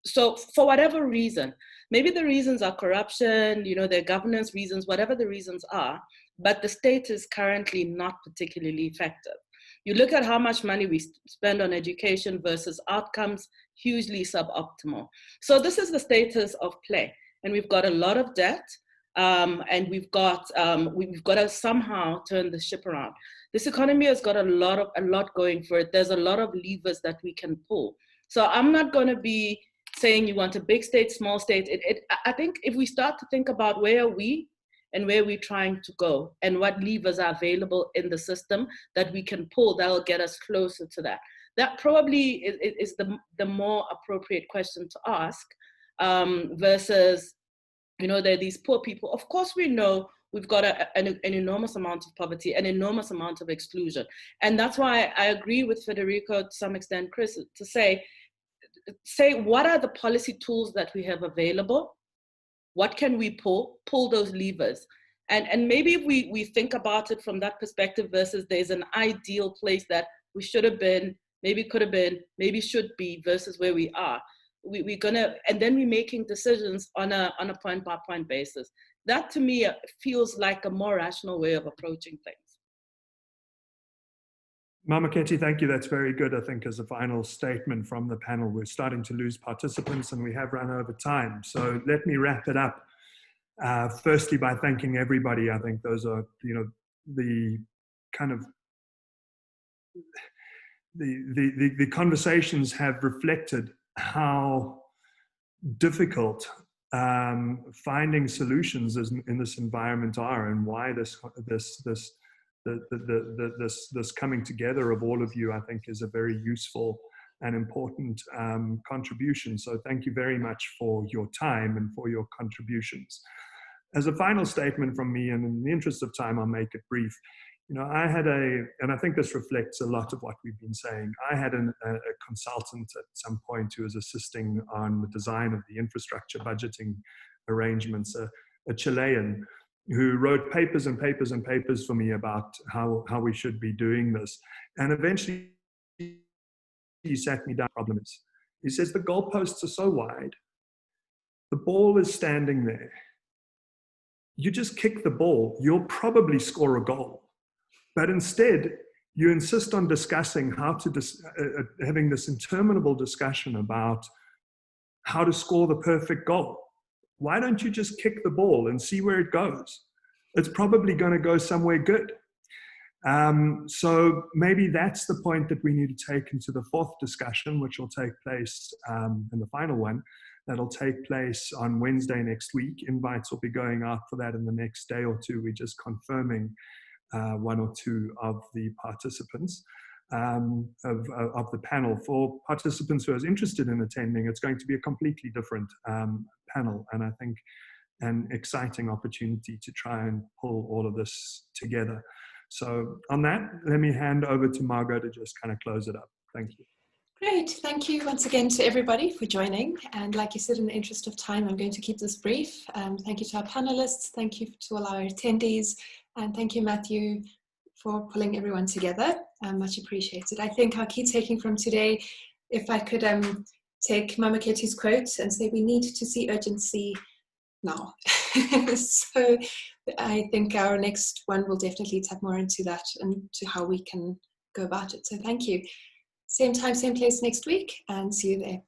So for whatever reason, maybe the reasons are corruption, their governance reasons, whatever the reasons are, but the state is currently not particularly effective. You look at how much money we spend on education versus outcomes, hugely suboptimal. So this is the status of play. And we've got a lot of debt, and we've got to somehow turn the ship around. This economy has got a lot going for it. There's a lot of levers that we can pull. So I'm not going to be saying you want a big state, small state. I think if we start to think about where are we and where we're trying to go and what levers are available in the system that we can pull, that'll get us closer to that. That probably is the more appropriate question to ask versus, there are these poor people. Of course, we know we've got an enormous amount of poverty, an enormous amount of exclusion. And that's why I agree with Federico to some extent, Chris, to say what are the policy tools that we have available? What can we pull those levers? And maybe if we think about it from that perspective versus there's an ideal place that we should have been, maybe could have been, maybe should be versus where we are. We're gonna, and then we're making decisions on a point by point basis. That to me feels like a more rational way of approaching things. Mamakete, thank you. That's very good. I think as a final statement from the panel, we're starting to lose participants and we have run over time. So let me wrap it up. Firstly, by thanking everybody. I think those are, the kind of the conversations have reflected how difficult finding solutions in this environment are, and why this coming together of all of you, I think, is a very useful and important contribution. So thank you very much for your time and for your contributions. As a final statement from me, and in the interest of time, I'll make it brief. You know, and I think this reflects a lot of what we've been saying. I had a consultant at some point who was assisting on the design of the infrastructure budgeting arrangements, a Chilean, who wrote papers and papers and papers for me about how we should be doing this. And eventually he sat me down. The problem is, he says, the goalposts are so wide, the ball is standing there. You just kick the ball, you'll probably score a goal. But instead, you insist on discussing how to, having this interminable discussion about how to score the perfect goal. Why don't you just kick the ball and see where it goes? It's probably going to go somewhere good. So maybe that's the point that we need to take into the fourth discussion, which will take place in the final one. That'll take place on Wednesday next week. Invites will be going out for that in the next day or two. We're just confirming one or two of the participants of the panel. For participants who are interested in attending, it's going to be a completely different panel, and I think an exciting opportunity to try and pull all of this together. So on that, let me hand over to Margot to just kind of close it up. Thank you. Great, thank you once again to everybody for joining. And like you said, in the interest of time, I'm going to keep this brief. Thank you to our panelists, thank you to all our attendees, and thank you, Matthew, for pulling everyone together. Much appreciated. I think our key taking from today, if I could take Mama Ketty's quote and say, we need to see urgency now. So I think our next one will definitely tap more into that and to how we can go about it. So thank you. Same time, same place next week, and see you there.